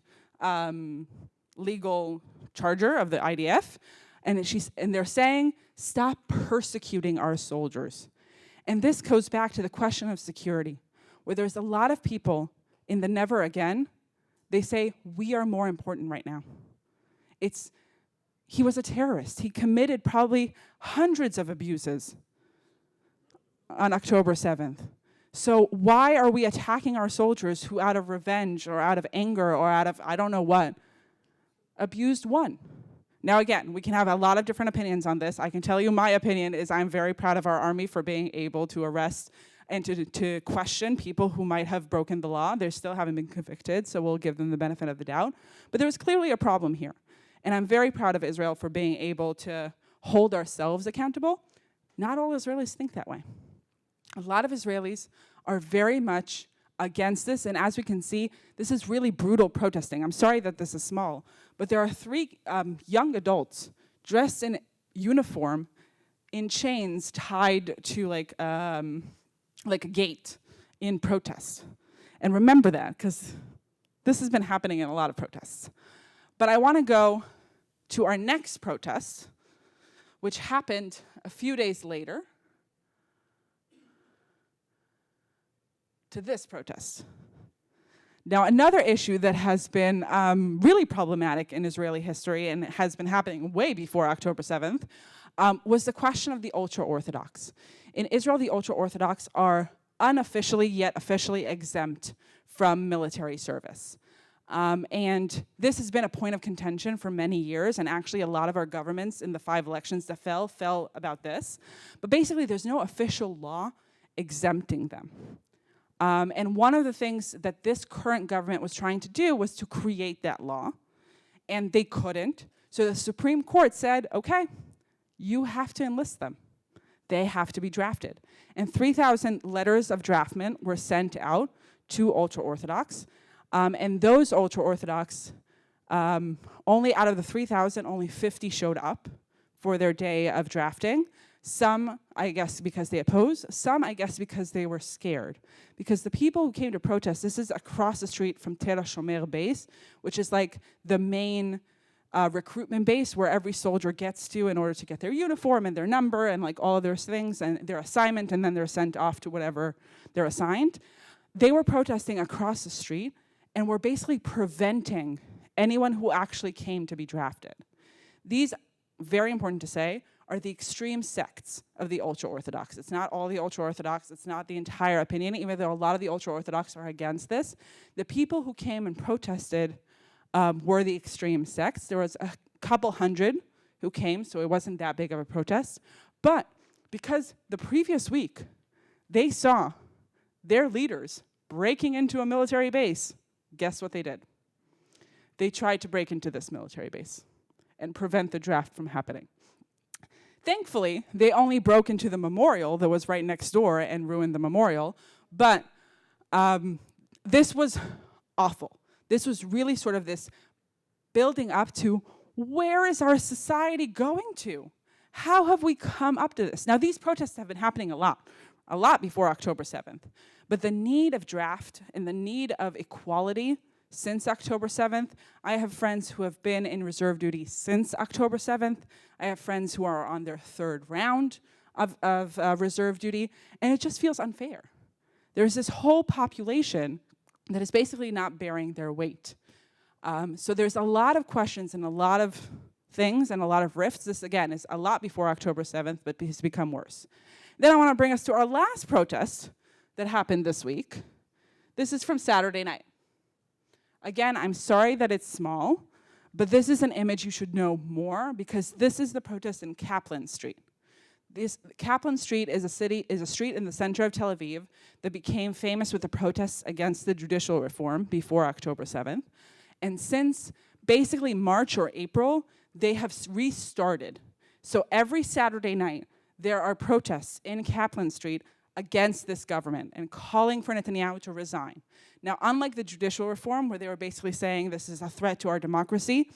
legal charger of the IDF. And they're saying, stop persecuting our soldiers. And this goes back to the question of security, where there's a lot of people in the never again, they say, we are more important right now. he was a terrorist. He committed probably hundreds of abuses on October 7th. So why are we attacking our soldiers who, out of revenge or out of anger or out of I don't know what, abused one? Now again, we can have a lot of different opinions on this. I can tell you my opinion is I'm very proud of our army for being able to arrest and to question people who might have broken the law. They still haven't been convicted, so we'll give them the benefit of the doubt. But there was clearly a problem here. And I'm very proud of Israel for being able to hold ourselves accountable. Not all Israelis think that way. A lot of Israelis are very much against this, and as we can see, this is really brutal protesting. I'm sorry that this is small, but there are 3 young adults dressed in uniform in chains tied to like a gate in protest. And remember that, because this has been happening in a lot of protests. But I want to go to our next protest, which happened a few days later, to this protest. Now, another issue that has been really problematic in Israeli history and has been happening way before October 7th was the question of the ultra-Orthodox. In Israel, the ultra-Orthodox are unofficially yet officially exempt from military service. And this has been a point of contention for many years, and actually a lot of our governments in the 5 elections that fell about this. But basically, there's no official law exempting them. And one of the things that this current government was trying to do was to create that law, and they couldn't. So the Supreme Court said, okay, you have to enlist them. They have to be drafted. And 3,000 letters of draftment were sent out to ultra-Orthodox. And those ultra-Orthodox, only out of the 3,000, only 50 showed up for their day of drafting. Some, I guess, because they opposed. Some, I guess, because they were scared. Because the people who came to protest, this is across the street from Tel HaShomer base, which is like the main recruitment base where every soldier gets to in order to get their uniform and their number and like all of those things and their assignment, and then they're sent off to whatever they're assigned. They were protesting across the street and were basically preventing anyone who actually came to be drafted. These, very important to say, are the extreme sects of the ultra-Orthodox. It's not all the ultra-Orthodox, it's not the entire opinion, even though a lot of the ultra-Orthodox are against this. The people who came and protested were the extreme sects. There was a couple hundred who came, so it wasn't that big of a protest. But because the previous week, they saw their leaders breaking into a military base, guess what they did? They tried to break into this military base and prevent the draft from happening. Thankfully, they only broke into the memorial that was right next door and ruined the memorial, but this was awful. This was really sort of this building up to, where is our society going to? How have we come up to this? Now, these protests have been happening a lot before October 7th, but the need of draft and the need of equality since October 7th. I have friends who have been in reserve duty since October 7th. I have friends who are on their 3rd round of reserve duty, and it just feels unfair. There's this whole population that is basically not bearing their weight. So there's a lot of questions and a lot of things and a lot of rifts. This, again, is a lot before October 7th, but has become worse. Then I want to bring us to our last protest that happened this week. This is from Saturday night. Again, I'm sorry that it's small, but this is an image you should know more, because this is the protest in Kaplan Street. Kaplan Street is a street in the center of Tel Aviv that became famous with the protests against the judicial reform before October 7th. And since basically March or April, they have restarted. So every Saturday night, there are protests in Kaplan Street against this government and calling for Netanyahu to resign. Now, unlike the judicial reform, where they were basically saying this is a threat to our democracy,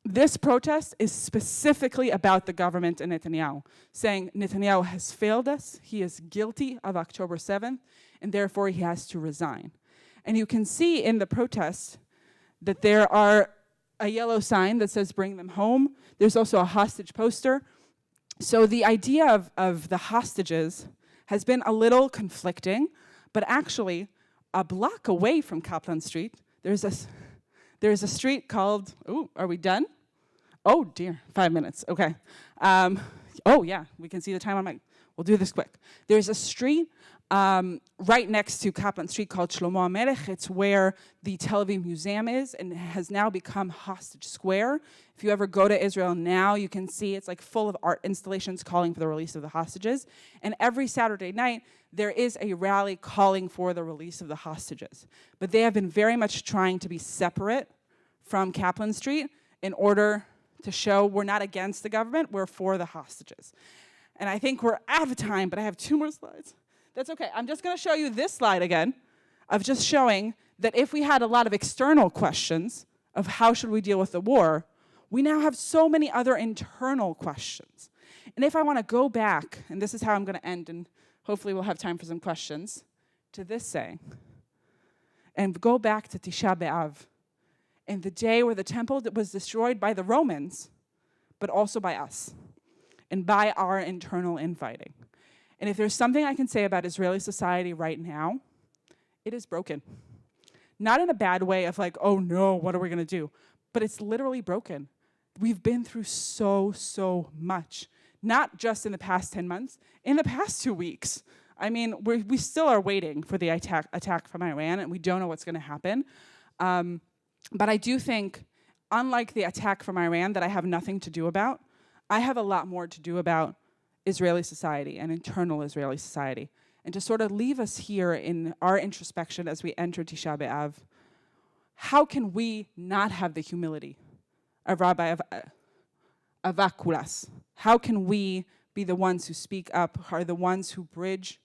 this protest is specifically about the government and Netanyahu, saying Netanyahu has failed us, he is guilty of October 7th, and therefore he has to resign. And you can see in the protest that there are a yellow sign that says bring them home. There's also a hostage poster. So the idea of the hostages has been a little conflicting, but actually a block away from Kaplan Street, there's a street called, are we done? Oh, dear, 5 minutes, okay. Oh, yeah, we can see the time on my, we'll do this quick. There's a street right next to Kaplan Street called Shlomo HaMelech. It's where the Tel Aviv Museum is, and it has now become Hostage Square. If you ever go to Israel now, you can see it's like full of art installations calling for the release of the hostages. And every Saturday night, there is a rally calling for the release of the hostages. But they have been very much trying to be separate from Kaplan Street in order to show we're not against the government, we're for the hostages. And I think we're out of time, but I have 2 more slides. That's okay. I'm just going to show you this slide again of just showing that if we had a lot of external questions of how should we deal with the war, we now have so many other internal questions. And if I want to go back, and this is how I'm going to end, and hopefully we'll have time for some questions, to this saying, and go back to Tisha B'Av, and the day where the temple was destroyed by the Romans, but also by us, and by our internal infighting. And if there's something I can say about Israeli society right now, it is broken. Not in a bad way of like, oh no, what are we gonna do? But it's literally broken. We've been through so much, not just in the past 10 months, in the past 2 weeks. I mean, we still are waiting for the attack from Iran, and we don't know what's gonna happen. But I do think, unlike the attack from Iran that I have nothing to do about, I have a lot more to do about Israeli society and internal Israeli society. And to sort of leave us here in our introspection as we enter Tisha B'Av, how can we not have the humility of Rabbi Avakulas? How can we be the ones who speak up, are the ones who bridge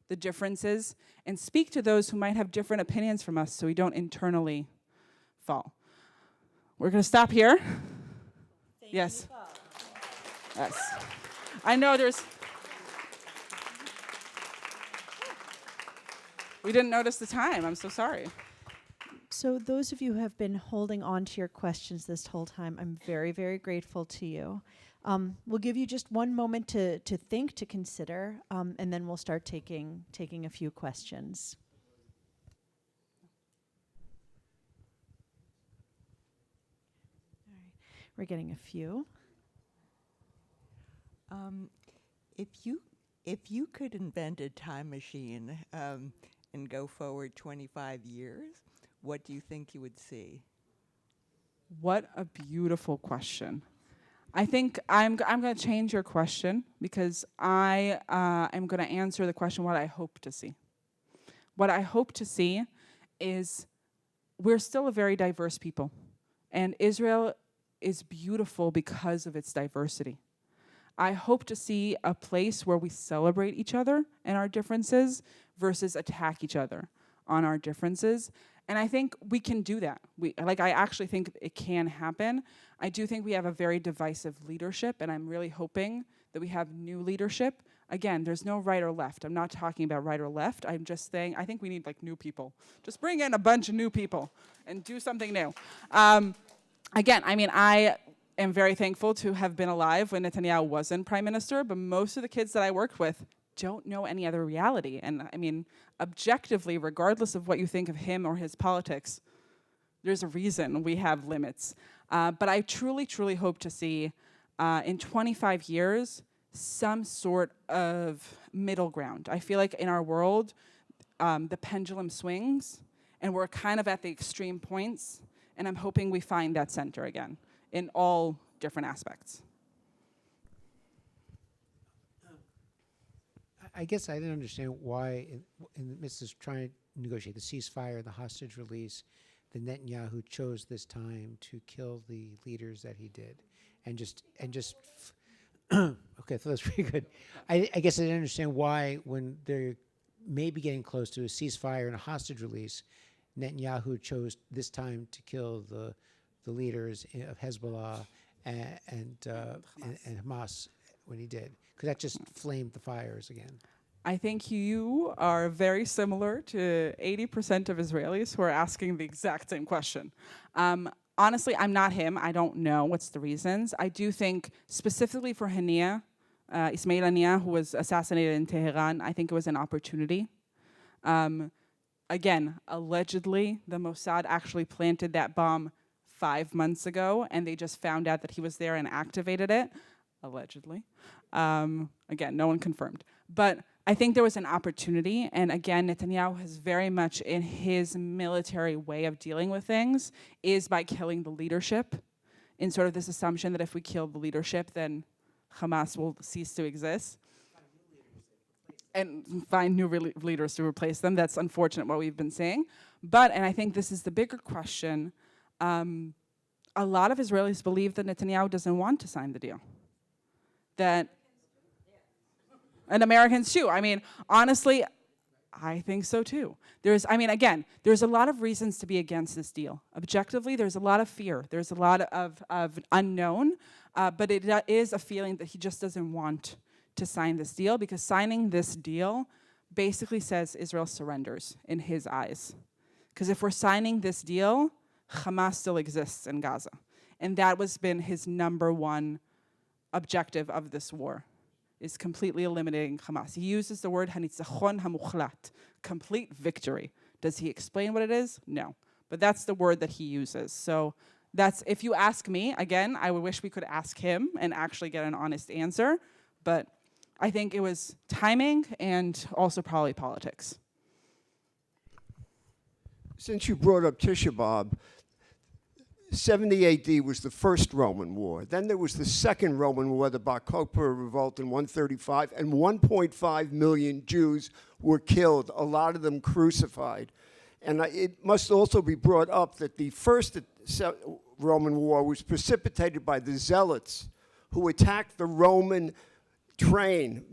the differences, and speak to those who might have different opinions from us so we don't internally fall? We're going to stop here. Yes. Yes. I know we didn't notice the time. I'm so sorry. So those of you who have been holding on to your questions this whole time, I'm very, very grateful to you. We'll give you just one moment to think, to consider, and then we'll start taking a few questions. All right. We're getting a few. If you could invent a time machine and go forward 25 years, what do you think you would see? What a beautiful question. I think I'm going to change your question because I am going to answer the question what I hope to see. What I hope to see is we're still a very diverse people, and Israel is beautiful because of its diversity. I hope to see a place where we celebrate each other and our differences versus attack each other on our differences. And I think we can do that. I actually think it can happen. I do think we have a very divisive leadership, and I'm really hoping that we have new leadership. Again, there's no right or left. I'm not talking about right or left. I'm just saying I think we need new people. Just bring in a bunch of new people and do something new. Again, I mean, I am very thankful to have been alive when Netanyahu wasn't prime minister, but most of the kids that I worked with don't know any other reality. And I mean, objectively, regardless of what you think of him or his politics, there's a reason we have limits. But I truly, truly hope to see in 25 years some sort of middle ground. I feel like in our world, the pendulum swings, and we're kind of at the extreme points, and I'm hoping we find that center again in all different aspects. I guess I didn't understand why, in the midst of trying to negotiate the ceasefire, the hostage release, the Netanyahu chose this time to kill the leaders that he did, and just okay, so that's pretty good. I guess I didn't understand why, when they're maybe getting close to a ceasefire and a hostage release, Netanyahu chose this time to kill the leaders of Hezbollah and Hamas when he did, because that just flamed the fires again. I think you are very similar to 80% of Israelis who are asking the exact same question. Honestly, I'm not him. I don't know what's the reasons. I do think specifically for Hania, Ismail Hania, who was assassinated in Tehran, I think it was an opportunity. Again, allegedly, the Mossad actually planted that bomb 5 months ago, and they just found out that he was there and activated it, allegedly. Again, no one confirmed. But I think there was an opportunity, and again, Netanyahu has very much in his military way of dealing with things is by killing the leadership, in sort of this assumption that if we kill the leadership, then Hamas will cease to exist. And find new leaders to replace them. That's unfortunate what we've been saying. But, and I think this is the bigger question, a lot of Israelis believe that Netanyahu doesn't want to sign the deal. And Americans too. I mean, honestly, I think so too. There's a lot of reasons to be against this deal. Objectively, there's a lot of fear. There's a lot of unknown, but it is a feeling that he just doesn't want to sign this deal, because signing this deal basically says Israel surrenders in his eyes. Because if we're signing this deal, Hamas still exists in Gaza. And that has been his number one objective of this war, is completely eliminating Hamas. He uses the word hanitzachon hamuchlat, complete victory. Does he explain what it is? No. But that's the word that he uses. So that's, if you ask me, again, I would wish we could ask him and actually get an honest answer. But I think it was timing and also probably politics. Since you brought up Tisha B'Av, 70 AD was the first Roman war. Then there was the second Roman war, the Bar Kokhba revolt in 135, and 1.5 million Jews were killed, a lot of them crucified. And it must also be brought up that the first Roman war was precipitated by the Zealots, who attacked the Roman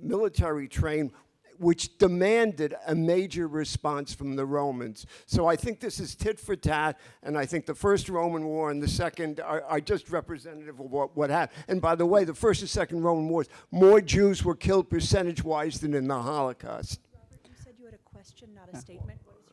military train, which demanded a major response from the Romans. So I think this is tit for tat, and I think the first Roman war and the second are just representative of what happened. And by the way, the first and second Roman wars, more Jews were killed percentage-wise than in the Holocaust. Robert, you said you had a question, not a statement. What is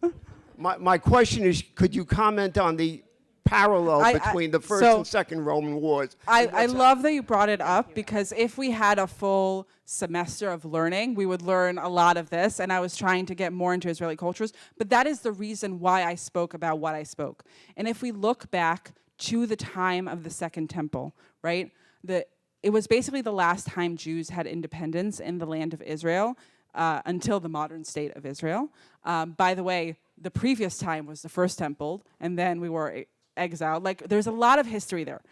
your question? My question is, could you comment on the parallel between the first and second Roman wars? I love that you brought it up, because if we had a full semester of learning, we would learn a lot of this, and I was trying to get more into Israeli cultures, but that is the reason why I spoke about what I spoke. And if we look back to the time of the Second Temple, right, it was basically the last time Jews had independence in the land of Israel until the modern state of Israel. By the way, the previous time was the First Temple, and then we were exiled. Like, there's a lot of history there.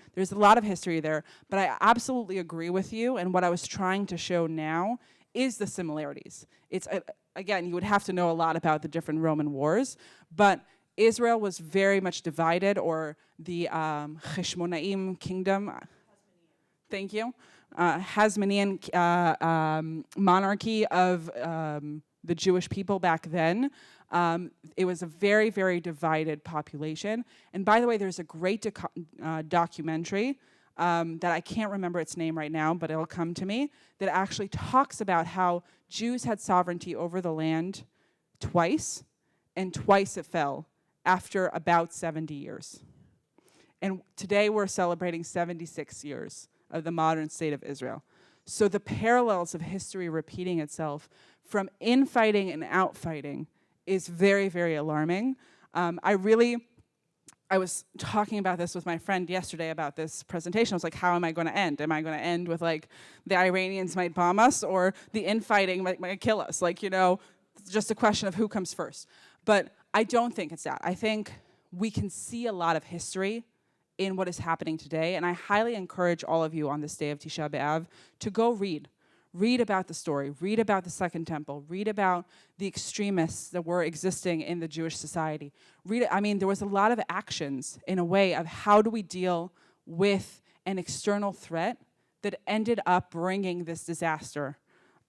But I absolutely agree with you, and what I was trying to show now is the similarities. It's, again, you would have to know a lot about the different Roman wars, but Israel was very much divided, or the Hashmonaim kingdom, thank you, Hasmonean monarchy of the Jewish people back then. It was a very, very divided population. And by the way, there's a great documentary that I can't remember its name right now, but it'll come to me, that actually talks about how Jews had sovereignty over the land twice, and twice it fell after about 70 years. And today we're celebrating 76 years of the modern state of Israel. So the parallels of history repeating itself from infighting and outfighting is very, very alarming. I was talking about this with my friend yesterday about this presentation. I was like, how am I going to end? Am I going to end with, like, the Iranians might bomb us, or the infighting might kill us? Like, you know, it's just a question of who comes first. But I don't think it's that. I think we can see a lot of history in what is happening today, and I highly encourage all of you on this day of Tisha B'Av to go read. Read about the story, read about the Second Temple, read about the extremists that were existing in the Jewish society. There was a lot of actions in a way of how do we deal with an external threat that ended up bringing this disaster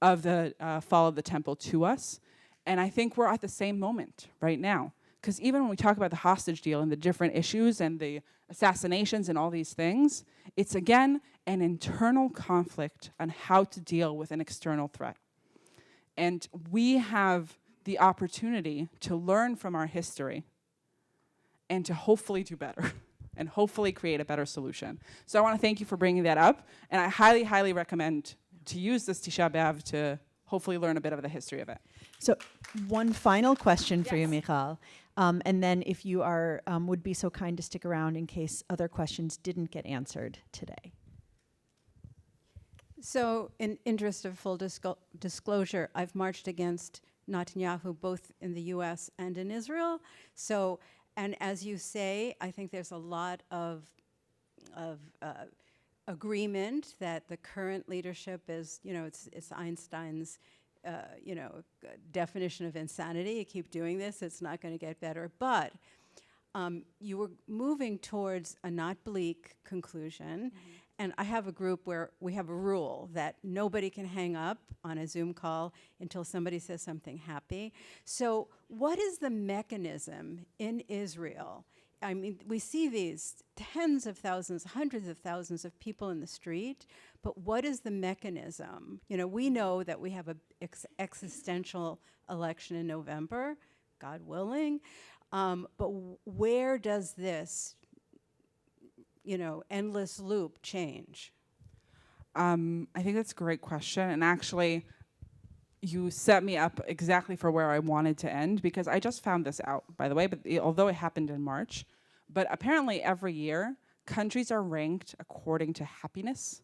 of the fall of the temple to us. And I think we're at the same moment right now. Because even when we talk about the hostage deal and the different issues and the assassinations and all these things, it's again an internal conflict on how to deal with an external threat. And we have the opportunity to learn from our history and to hopefully do better and hopefully create a better solution. So I want to thank you for bringing that up, and I highly, highly recommend to use this Tisha B'Av to hopefully learn a bit of the history of it. So one final question for you, Michal. And then if you are would be so kind to stick around in case other questions didn't get answered today. So, in interest of full disclosure, I've marched against Netanyahu both in the U.S. and in Israel. So, and as you say, I think there's a lot of agreement that the current leadership is, it's Einstein's, definition of insanity. You keep doing this, it's not going to get better. But you were moving towards a not bleak conclusion. And I have a group where we have a rule that nobody can hang up on a Zoom call until somebody says something happy. So what is the mechanism in Israel? I mean, we see these tens of thousands, hundreds of thousands of people in the street, but what is the mechanism? We know that we have a existential election in November, God willing, but where does this endless loop change? I think that's a great question. And actually, you set me up exactly for where I wanted to end, because I just found this out, by the way, but although it happened in March, but apparently every year, countries are ranked according to happiness.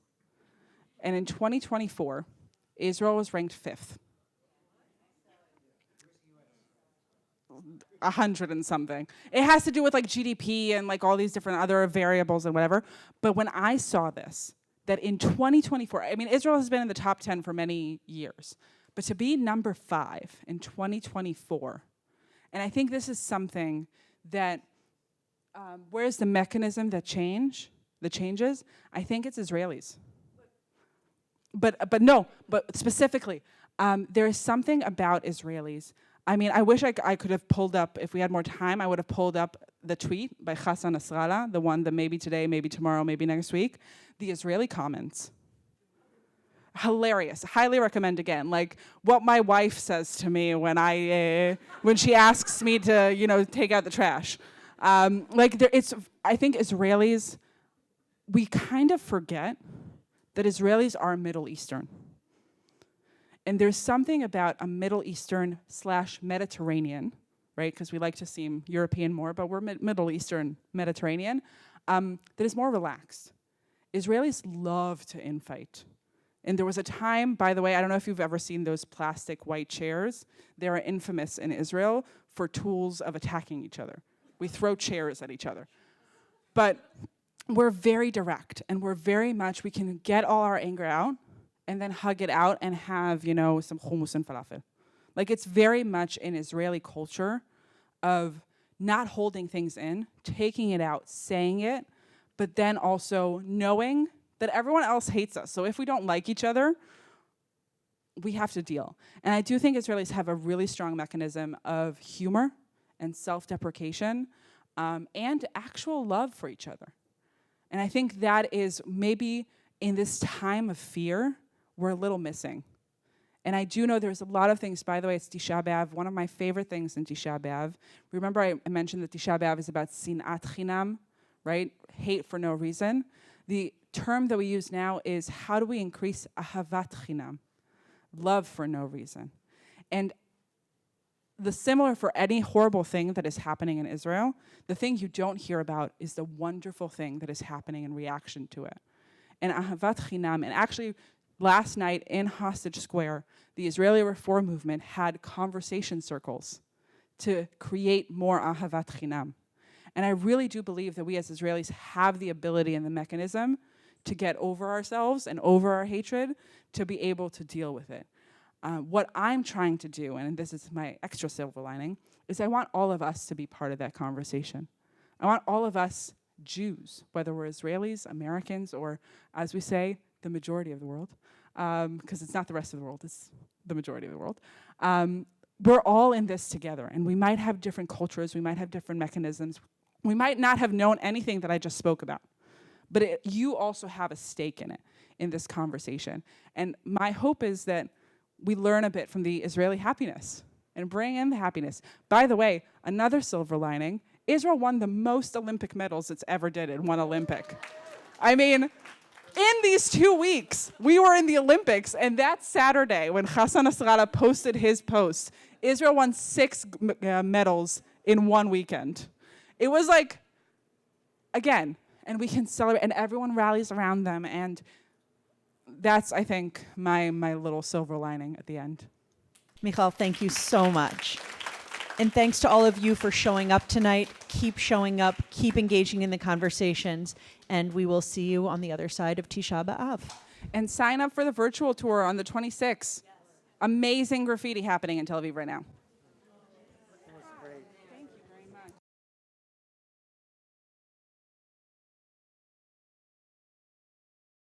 And in 2024, Israel was ranked 5th. 100 and something. It has to do with like GDP and like all these different other variables and whatever. But when I saw this, that in 2024, I mean, Israel has been in the top 10 for many years, but to be number 5 in 2024, and I think this is something that, where's the mechanism that changes? I think it's Israelis. But specifically, there is something about Israelis. I mean, I wish I could have pulled up, if we had more time, I would have pulled up the tweet by Hassan Nasrallah, the one that maybe today, maybe tomorrow, maybe next week, the Israeli comments. Hilarious. Highly recommend again. Like what my wife says to me when when she asks me to, take out the trash. I think Israelis, we kind of forget that Israelis are Middle Eastern. And there's something about a Middle Eastern / Mediterranean, right? Because we like to seem European more, but we're Middle Eastern, Mediterranean, that is more relaxed. Israelis love to infight. And there was a time, by the way, I don't know if you've ever seen those plastic white chairs. They are infamous in Israel for tools of attacking each other. We throw chairs at each other. But we're very direct, and we're very much, we can get all our anger out, and then hug it out and have, some hummus and falafel. Like it's very much in Israeli culture of not holding things in, taking it out, saying it, but then also knowing that everyone else hates us. So if we don't like each other, we have to deal. And I do think Israelis have a really strong mechanism of humor and self-deprecation and actual love for each other. And I think that is maybe in this time of fear, we're a little missing. And I do know there's a lot of things, by the way, it's Tisha B'Av, one of my favorite things in Tisha B'Av. Remember I mentioned that Tisha B'Av is about sinat chinam, right? Hate for no reason. The term that we use now is how do we increase ahavat chinam, love for no reason. And the similar for any horrible thing that is happening in Israel, the thing you don't hear about is the wonderful thing that is happening in reaction to it. And ahavat chinam, and actually, last night in Hostage Square, the Israeli Reform Movement had conversation circles to create more ahavat chinam. And I really do believe that we as Israelis have the ability and the mechanism to get over ourselves and over our hatred to be able to deal with it. What I'm trying to do, and this is my extra silver lining, is I want all of us to be part of that conversation. I want all of us Jews, whether we're Israelis, Americans, or as we say, the majority of the world, because it's not the rest of the world, it's the majority of the world. We're all in this together, and we might have different cultures, we might have different mechanisms, we might not have known anything that I just spoke about, but you also have a stake in it, in this conversation. And my hope is that we learn a bit from the Israeli happiness and bring in the happiness. By the way, another silver lining, Israel won the most Olympic medals it's ever did in one Olympic. I mean, in these 2 weeks, we were in the Olympics, and that Saturday, when Hassan Nasrallah posted his post, Israel won 6 medals in one weekend. It was like, again, and we can celebrate, and everyone rallies around them, and that's, I think, my little silver lining at the end. Michal, thank you so much. And thanks to all of you for showing up tonight. Keep showing up, keep engaging in the conversations, and we will see you on the other side of Tisha B'Av. And sign up for the virtual tour on the 26th. Yes. Amazing graffiti happening in Tel Aviv right now.